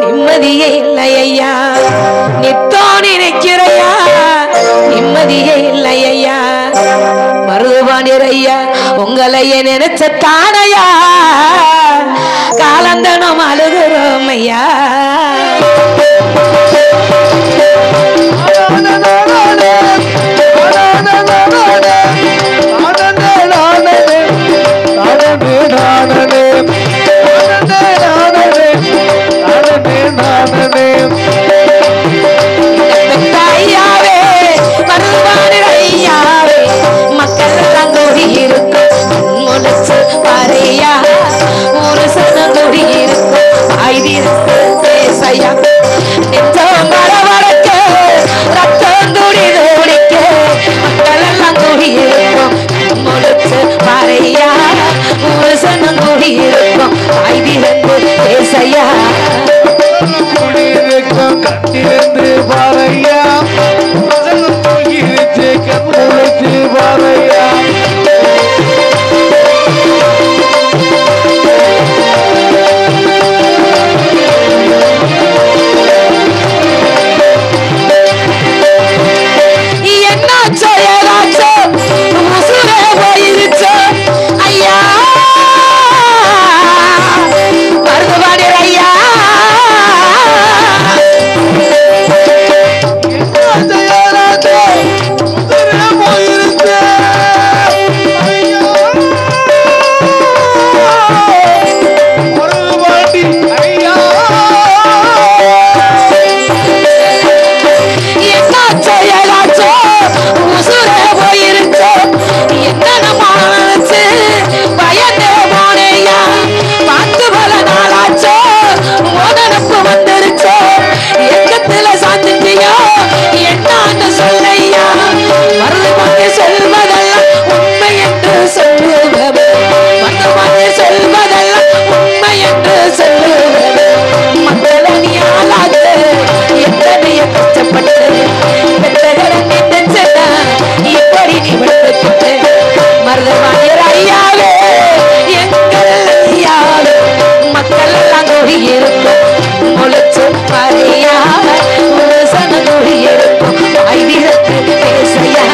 நிம்மதியே இல்லையா நித்தோ நினைக்கிறையா நிம்மதியே இல்லையா மருதுபாண்டியர் ஐயா உங்களையே நினைச்ச தானையா காலந்தனம் அழுகிறோம் ஐயா ஐயாவே மருதுபாண்டியர் ஐயாவே மக்கள் எல்லாம் கூடி இருக்கும் முளைச்சு பாறையா ஒரு சனம் கூடி இருக்கும் ஆய்திருக்கு பேசையா நெஞ்சம் வர வடக்கு சொல்லுவது மக்களை நீ ஆளாக எத்தனைய கஷ்டப்பட்டு பெற்றகரை நினைச்சா இப்படி நீ விடுத்துக்கிட்டு மருதவாணியர் ஐயாவே எங்கள் ஐயாவே மக்கள் எல்லாம் கூடி இருக்கும் முளைச்சு பறையா முழுசன கூடி இருக்கும் ஐவிரத்து பேசையா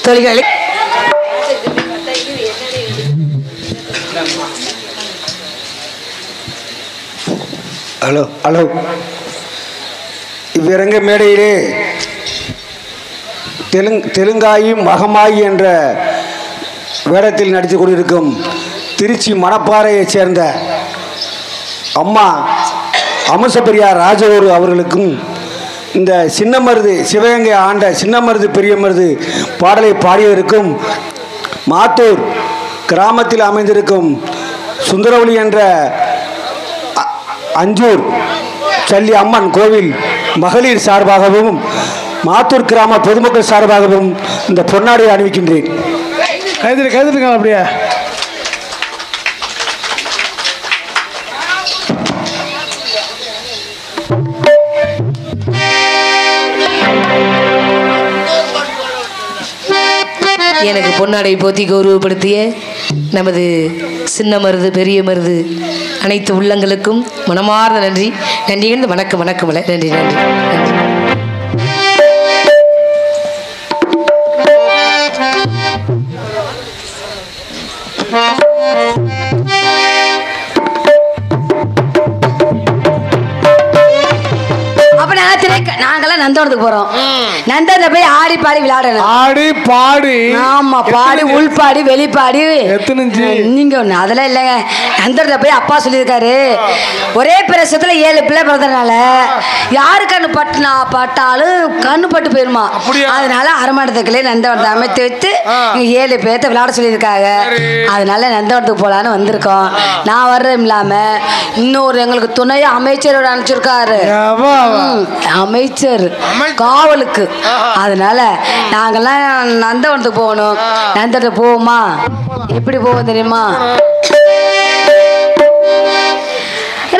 தொழில்களை ஹலோ ஹலோ இவ்விரங்க மேடையிலே தெலுங்காயி மகமாயி என்ற வேடத்தில் நடித்து கொண்டிருக்கும் திருச்சி மணப்பாறையைச் சேர்ந்த அம்மா அம்சப்பெரியார் ராஜகுரு அவர்களுக்கும் இந்த சின்னமருது சிவகங்கை ஆண்ட சின்னமருது பெரியமருது பாடலை பாடியவருக்கும் மாத்தூர் கிராமத்தில் அமைந்திருக்கும் சுந்தரவழி என்ற அஞ்சூர் சல்லி அம்மன் கோவில் மகளிர் சார்பாகவும் மாத்தூர் கிராம பொதுமக்கள் சார்பாகவும் இந்த பொன்னாடை அணிவிக்கின்றேன். கைதுங்க அப்படியே. எனக்கு பொன்னாடை போத்தி கௌரவப்படுத்திய நமது சின்ன மருது பெரிய மருது அனைத்து உள்ளங்களுக்கும் மனமார்ந்த நன்றி. நன்றி வணக்கம் வணக்கம் நன்றி நன்றி நன்றி. நாங்கெல்லாம் நந்தவனத்துக்கு போறோம். நந்தத்துல போய் ஆடி பாடி விளையாடணும். ஆடி பாடி ஆமா பாடி உள்பாடி வெளிப்பாடி நீங்க ஒண்ணு அதெல்லாம் இல்லைங்க. நந்தத்துல போய் அப்பா சொல்லியிருக்காரு ஒரே பிரசத்துல 7 பிள்ளை பிறந்தனால யாரு கண்ணு பட்டாலும் கண்ணு பட்டு போயிருமா. அதனால அரமணத்துக்குள்ளே நந்தவனத்தை அமைத்து வச்சு 7 பேர்த்த விளையாட சொல்லியிருக்காங்க. அதனால நந்தவனத்துக்கு போலான்னு வந்திருக்கோம். நான் வர்றேன் இல்லாம இன்னொரு எங்களுக்கு துணை அமைச்சரோட அனுப்பிச்சிருக்காரு அமைச்சர் காவலுக்கு. அதனால நாங்கெல்லாம் நந்தவனத்துக்கு போகணும். நந்தவனத்துக்கு போவோமா? எப்படி போவோம் தெரியுமா?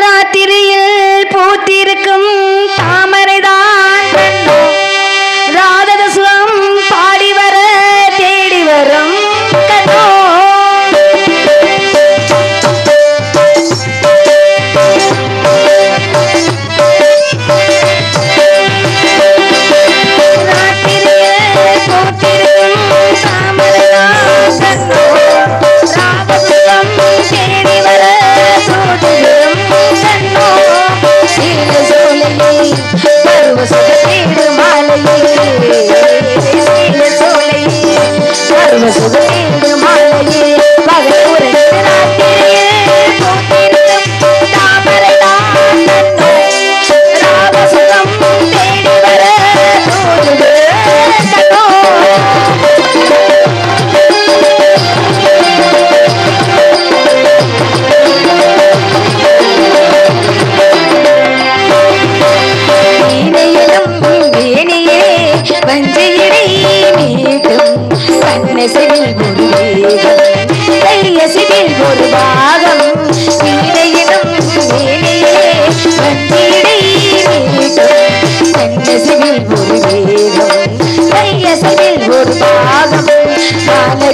ராத்திரியில் பூத்திருக்கும் தாமரைதான் ராததசுவம் பாடி வர தேடி வரும் கதோ.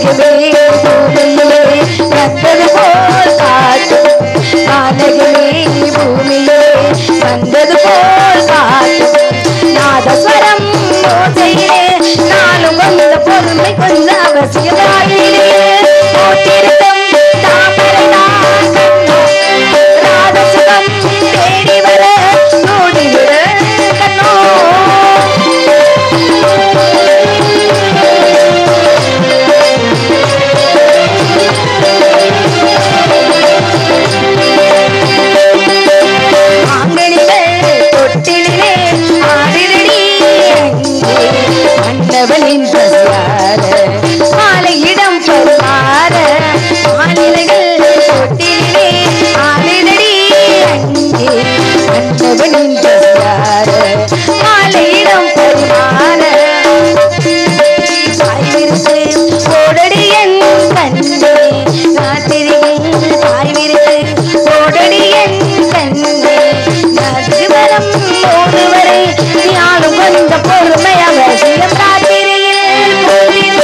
மாலகமே பூமியிலே வந்தது போல் காட்டும் மாலகமே பூமியிலே வந்தது போல் காட்டும் நாதஸ்வரம் ஓசையிலே நாளும் வந்த பொறுமை கொஞ்ச அவசியமாயிலே போட்டிருக்கும் தாமரைதான் ராதசுகம் தேடி வர நோடிவிட கண்ணோ தொட்டிலே ஆடிரடி அண்டவனின் பசியார மாலையிடம் பரிமாற மாநிலைகள் தொட்டிலே ஆடிரடி அங்கே அண்டவனின் பசியார மாலையிடம் பரிமாற தாய்விருக்கு ஓடடி என் கண்ணே காத்திரிகள் தாய்விருக்கு ஓடடி என் கண்ணே வரம் ஓடுவரை யாரும் வந்த பொறுமை அவசியம் ராத்திரியில்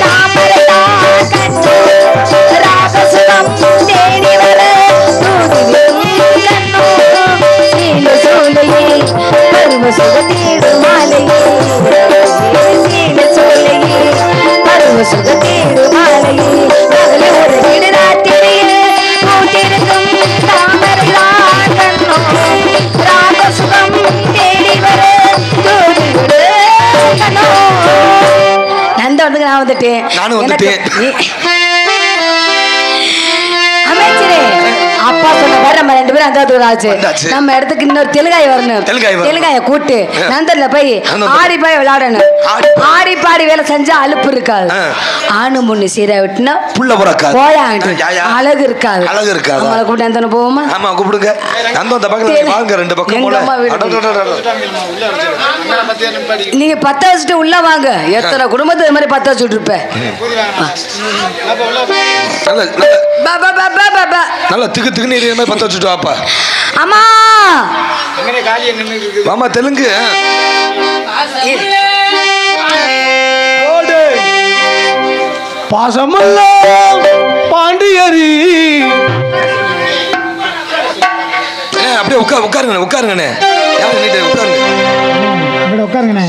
தாமரைதான் கண்ணோ ராகசுகம் தேடி வர கண்ணோ சீல சோலையே பருவ சுகத்தேடு மாலையே சீல சோலையே பருவ சுகத்தேடு மாலையே பகல ஒரு வீடு ராத்திரியில் கூட்டிருக்கும் தாமரைதான் கண்ணோ ராகசுகம் தேடி வர தோடிவிடு கண்ணோ நந்தவனத்துக்கு நான் வந்துட்டேன் நானும் வந்துட்டேன். அமைச்சரே அப்பா சொன்ன மாதிரி நம்ம 2 பேரும் அஞ்சாவது ஆச்சு நம்ம இடத்துக்கு இன்னொரு தெலுங்காய் வரணும் தெலுங்காய கூட்டு நந்தன்ல போய் ஆடி போய் விளையாடணும் ஆடி பாடி வேலை செஞ்சா அலுப்பு இருக்காது ஆணு முன்னு சீரை விட்டுனா புள்ள பிறக்காது போயாண்டு அழகு இருக்காது நம்மளை கூட்டு நந்தன போவோமா ஆமா கூப்பிடுங்க நந்தம் அந்த பக்கத்துல வாங்க 2 பக்கம் போல நீங்க 10 வச்சுட்டு உள்ள வாங்க எத்தனை குடும்பத்தை இது மாதிரி 10 வச்சுட்டு இருப்பேன் நல்ல திக்கு திக்கு நீர் மாதிரி 10 வச்சுட்டு வாப்பா அம்மா மாமா தெலுங்கு பாசமல்ல பாண்டியரி அப்படியே உட்காருங்க உட்காருங்கண்ணே உட்காருங்கண்ணே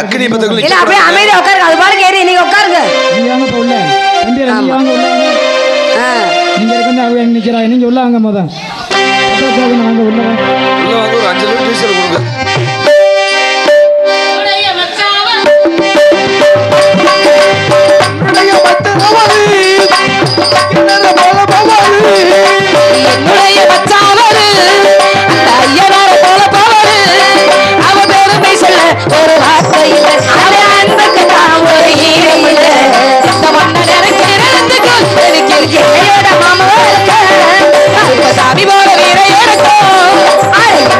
அக்கினி பத்தக்குள்ள இல்ல அப்படியே அமைதியா உட்காருங்க அது பாருங்க ஏறி நீங்க உட்காருங்க நீங்க வாங்க இப்ப உள்ள தம்பியா நீங்க வாங்க உள்ள நீங்க இருக்கங்க அவங்க நிக்கறாங்க நீங்க உள்ள வாங்க மொத வாங்க உள்ள வாங்க ஒரு 5 லிட்டர் டீசல் கொடுங்க என்னுடைய மச்சாவரு அந்த ஐயனார போல பவரு அவ பெருமை சொல்ல ஒரு வார்த்தை இல்லை அவன் அன்புக்கு தான் ஒரு ஈடு இல்லை இந்த மண்ண நினைக்கிறதுக்கு மாமா சாமி போல வீர இருக்கும்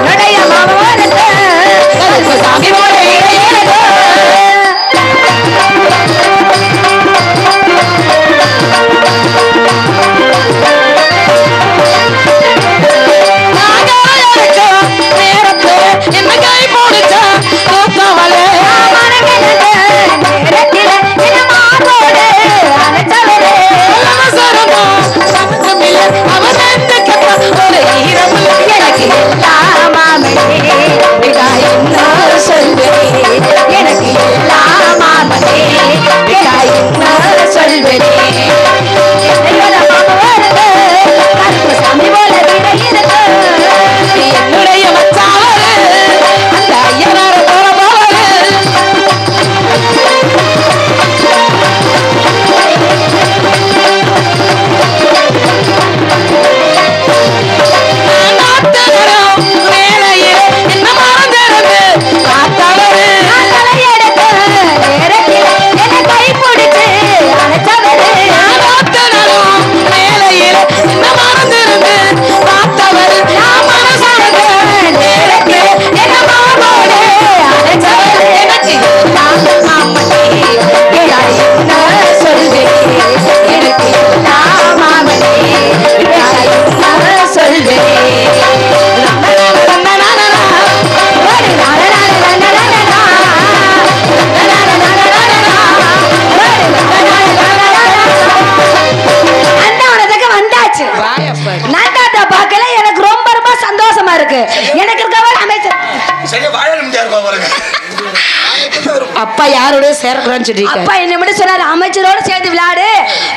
அப்பா யாரோட சேரக்கூடாதுன்னு சொல்லிருக்காரு. அப்பா என்ன மட்டும் சொன்னாரு, அமைச்சரோட சேர்ந்து விளையாடு,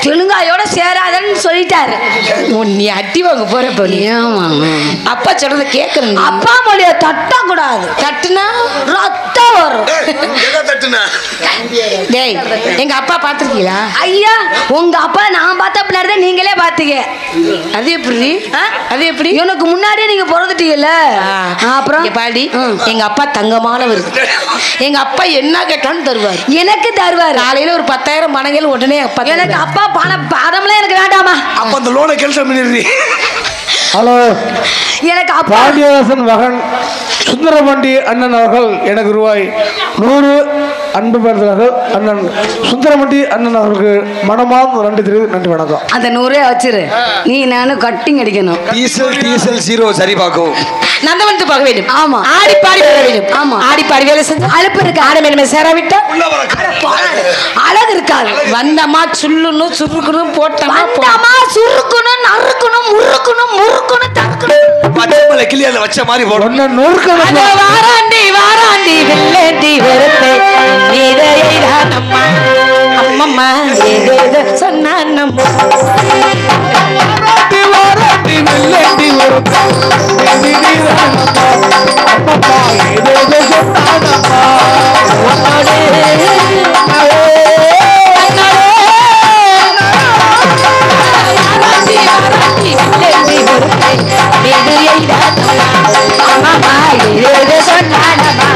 தெலுங்காயோட சேராதன்னு சொல்லிட்டாரு. நீ அடி வாங்க போற அப்பா சொல்றத கேட்கணும். அப்பா மொழிய தட்டக்கூடாது, தட்டுனா ரத்தம் வரும். டேய் எங்க அப்பா பாத்துருக்கீங்களா? ஐயா உங்க அப்பா நான் பார்த்த பின்னாடி தான் நீங்களே பாத்தீங்க. அது எப்படி? அது எப்படி? எனக்கு முன்னாடியே நீங்க பிறந்துட்டீங்கல்ல. அப்புறம் பாடி எங்க அப்பா தங்கமானவர். எங்க அப்பா என்ன கேட்டாலும் தருவார். எனக்கு தருவார். காலையில ஒரு 10,000 பணங்கள் உடனே அப்பா. எனக்கு அப்பா பணம்லாம் எனக்கு வேண்டாமா. அப்ப அந்த லோனை கேன்சல் பண்ணிடுறீ. ஹலோ, எனக்கு அப்பா பாண்டியரசன் மகன் சுந்தரபாண்டி அண்ணன் அவர்கள் எனக்கு ரூபாய் 100 அன்பு பெறுகிறார்கள். அண்ணன் சுந்தரபாண்டி அண்ணன் அவர்களுக்கு மனமார்ந்த நன்றி தெரிவித்து நன்றி வணக்கம். அந்த 100 வச்சிரு, நீ நானும் கட்டிங் அடிக்கணும். டீசல் 0 சரி பார்க்கவும். நந்தவனத்து பார்க்க வேண்டும். ஆமா, ஆடி பாடி வர வேண்டும். ஆமா, ஆடி பாடி வேலை செஞ்சு அழுப்பு இருக்கு. ஆட மேலுமே சேராவிட்டா அழகு இருக்காது. வந்தமா சுள்ளுன்னு சுருக்கணும் போட்டமா வந்தமா சுருக்கணும் நறுக்கணும் முறுக்கணும் முறுக்கணும் தக்கணும் பச்சைமலை கிளியால வச்ச மாதிரி போடும். வாராண்டி வாராண்டி வெள்ளேண்டி வெறுத்தை நீதையம்மா அம்மம்மா ஏதேதோ சொன்னான்னம்மா வாராண்டி வெள்ளேண்டி வெறுத்தை அம்மம்மா ஏதேதோ சொன்னான்னம்மா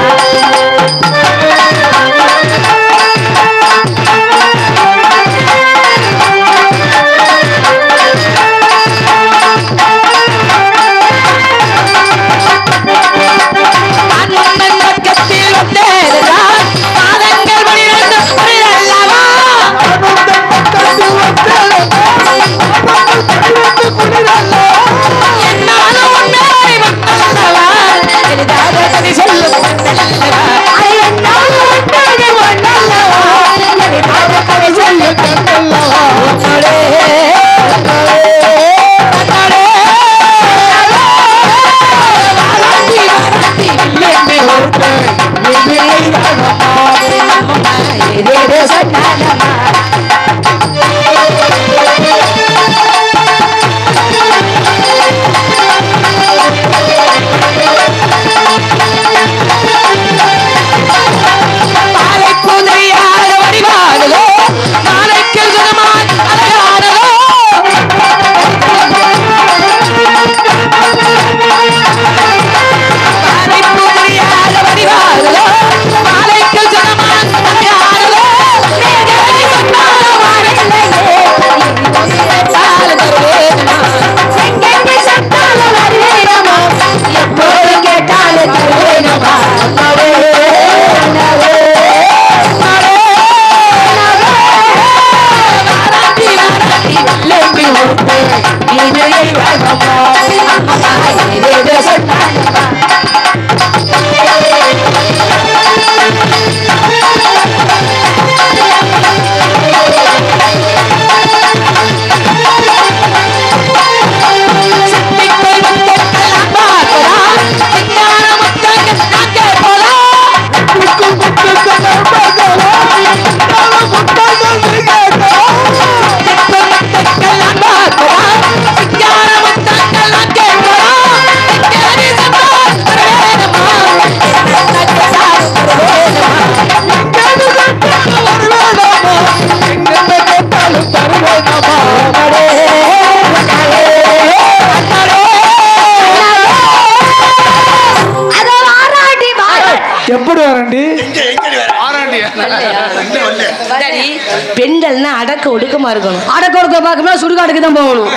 பெண்கள்னா அடக்க ஒடுக்கமா இருக்கணும். அடக்க ஒடுக்க பார்க்கணும், சுடுகாடுக்கு தான் போகணும்.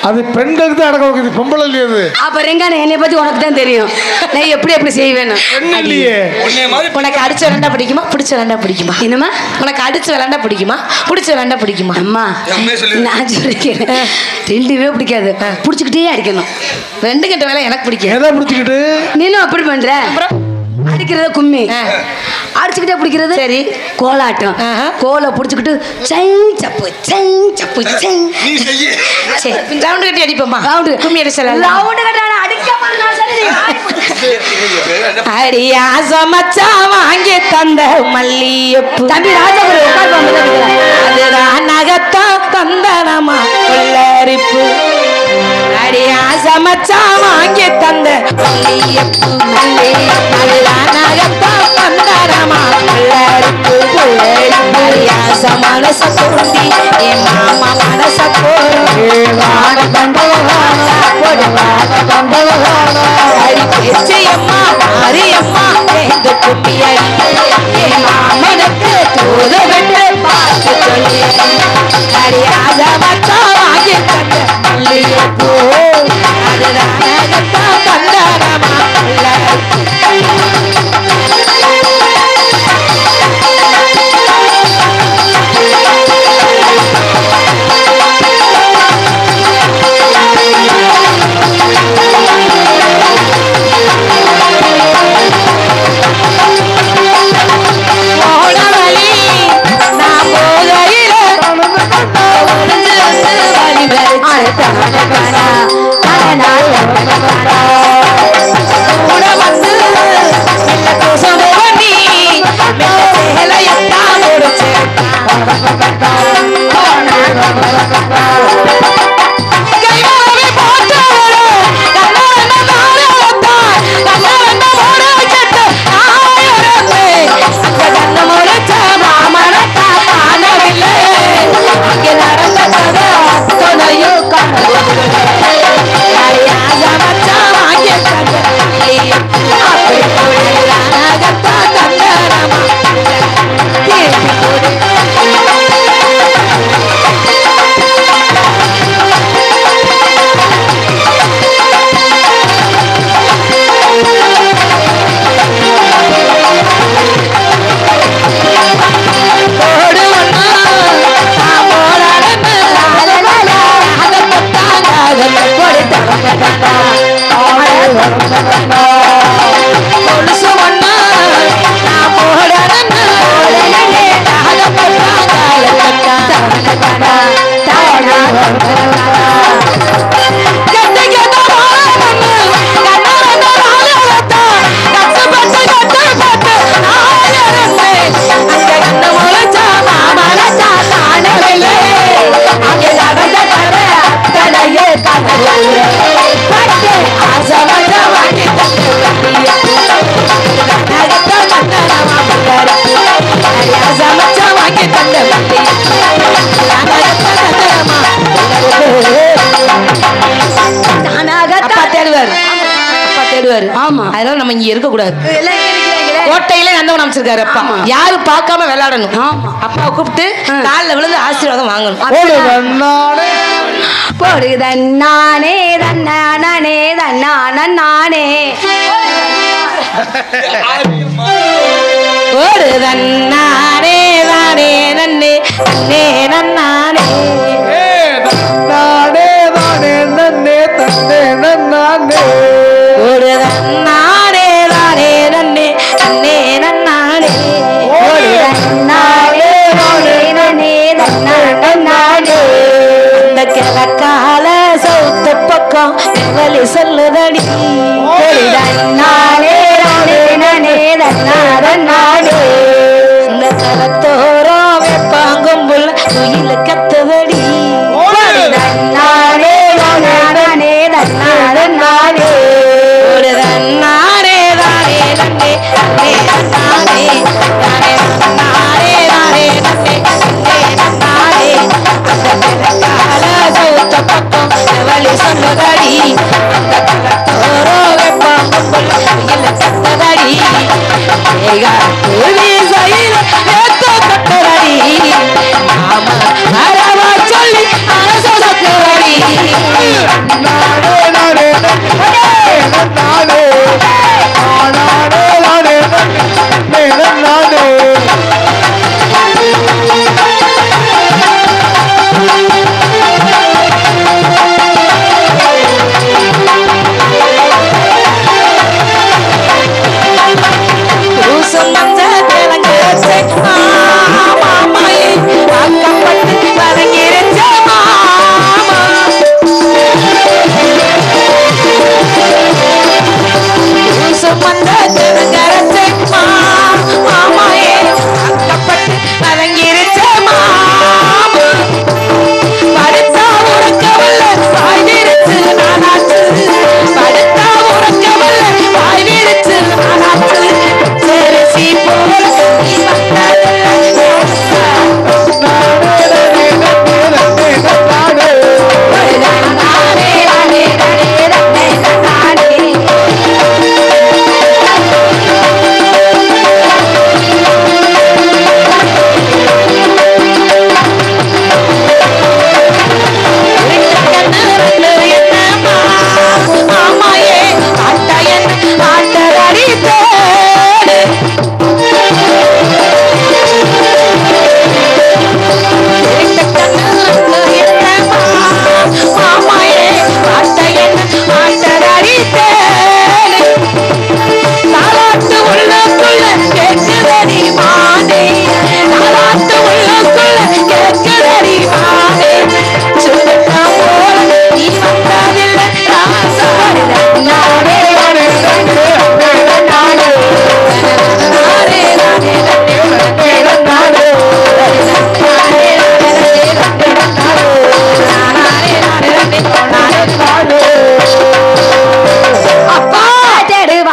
அது பெண்களுக்கு தான் அடக்க ஒடுக்குது, பொம்பளை இல்லையே அது. அப்ப ரெங்கான என்னை பத்தி உனக்கு தான் தெரியும், நான் எப்படி செய்வேன்னு. உனக்கு அடிச்ச விளாண்டா பிடிக்குமா பிடிச்ச விளாண்டா பிடிக்குமா? என்னமா உனக்கு அடிச்ச விளாண்டா பிடிக்குமா பிடிச்ச விளாண்டா பிடிக்குமா? அம்மா நான் சொல்லிக்கிறேன், ரெண்டுமே பிடிக்காது, பிடிச்சிக்கிட்டே அடிக்கணும். 2 கட்ட வேலை எனக்கு பிடிக்கும். எதை பிடிச்சிக்கிட்டு நீனும் அப்படி பண்ற? அடிக்கிறது கும்மி, அடிச்சுக்கிட்டே பிடிக்கிறது சரி கோலாட்டம். கோலை பிடிச்சிக்கிட்டு சப்பு சப்பு ரவுண்டு கட்டி அடிப்போமா? கும்மி அடிச்சல ரவுண்டு கட்ட அடிக்க அடியா சமச்சா வாங்கி தந்த மல்லியப்பு தம்பி ராஜாபுரி அதுதான் நகத்தான் தந்தனமா கொள்ளரிப்பு அடியா சமச்சா வாங்கி தந்த மல்லியப்பு அதுதான் நகத்தான் தந்தனமா கொள்ளரிப்பு அடியா சமனச கூட்டி என் மாமா மனச பேச்சியம்மா மாரியம்மா இந்த குட்டியடி என் மாமனுக்கு தூது விட்டு பார்த்து சொல்லி அடியாத மச்சா வாங்கி தந்த மல்லியப்பூ அதுதான் தந்தனமா அதனால நம்ம இங்க இருக்க கூடாது. கோட்டையில நந்தவனம் அமைச்சிருக்காரு அப்பா. யாரு பார்க்காம விளையாடணும். அப்பா கூப்பிட்டு காலில் விழுந்து ஆசீர்வாதம் வாங்கணும். போடு தன்னானே தன்னானே தன்னானே போடு தன்னானே தானே நன்னே நன்னே நன்னானே நானே தானே நன்னே தன்னே நன்னானே ஒரு நன்னானே தானே நன்னே நன்னே நன்னானே ஒரு நன்னானே தானே நன்னே நன்னானே அந்த கிழக்கால சவுத்து பக்கம் வழி சொல்லுதடி ஒரு நன்னானே தானே நன்னே நன்னானே இந்த கலத்தோரம் வெப்பாங்கும்புள்ள துயில கத்துதடி நன்னானே தானே நன்னானே ஒரு நன்னானே தானே நன்னே நன்னே நன்னானே தானே நன்னானே தானே நன்னே நன்னே நன்னானே அந்த கிழக்கால சவுத்த பக்கம் வழி சொல்லுதடி அந்த கலத்தோரோ வெப்பாங்கும்புள்ள துயில கத்துதடி ஏகா பூமி சைல ஏத்த கட்டுதடி ஆமா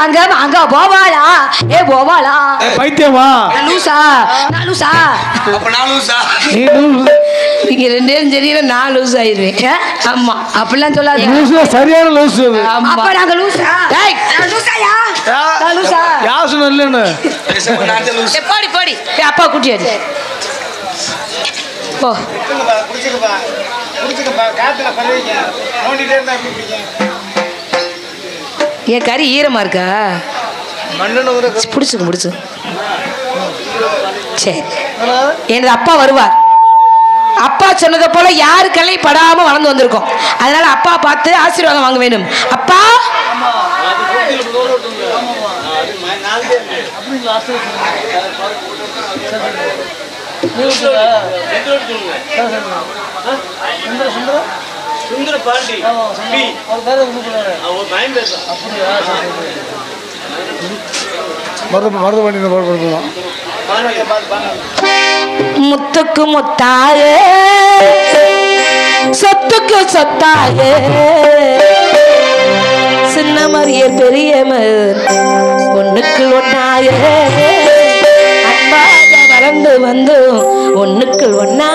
வாங்க வாங்க போவாளா ஏ போவாளா பைத்தியமா லூசா நான் லூசா அப்ப நான் லூசா நீ லூசு. நீங்க 2 பேரும் சரியில்லை, நான் லூஸ் ஆயிருவேன். ஆமா அப்படிலாம் சொல்லாத லூசு சரியான லூசு அது. ஆமா. அப்ப நாங்க லூசா டேய், நான் லூசாயா நான் லூசா யார் சொன்ன இல்லைன்னு பேசாம நான் தான் லூசு. ஏய், போடி போடி ஏய், அப்பா கூட்டியாச்சு ஓ என் கறி ஈரமா இருக்கா? பிடிச்சு சரி, எனது அப்பா வருவார். அப்பா சொன்னதை போல யாரு கல்லை படாம வளர்ந்து வந்திருக்கோம். அதனால அப்பா பார்த்து ஆசீர்வாதம் வாங்க வேண்டும். அப்பா சுந்தர பாண்டி மருது பண்ணி முத்துக்கு முத்தாக சொத்துக்கு சொத்தாக சின்ன மரிய பெரிய ஒண்ணுக்கு ஒன்னாக அன்பாக வளர்ந்து வந்து ஒண்ணுக்கு ஒன்னா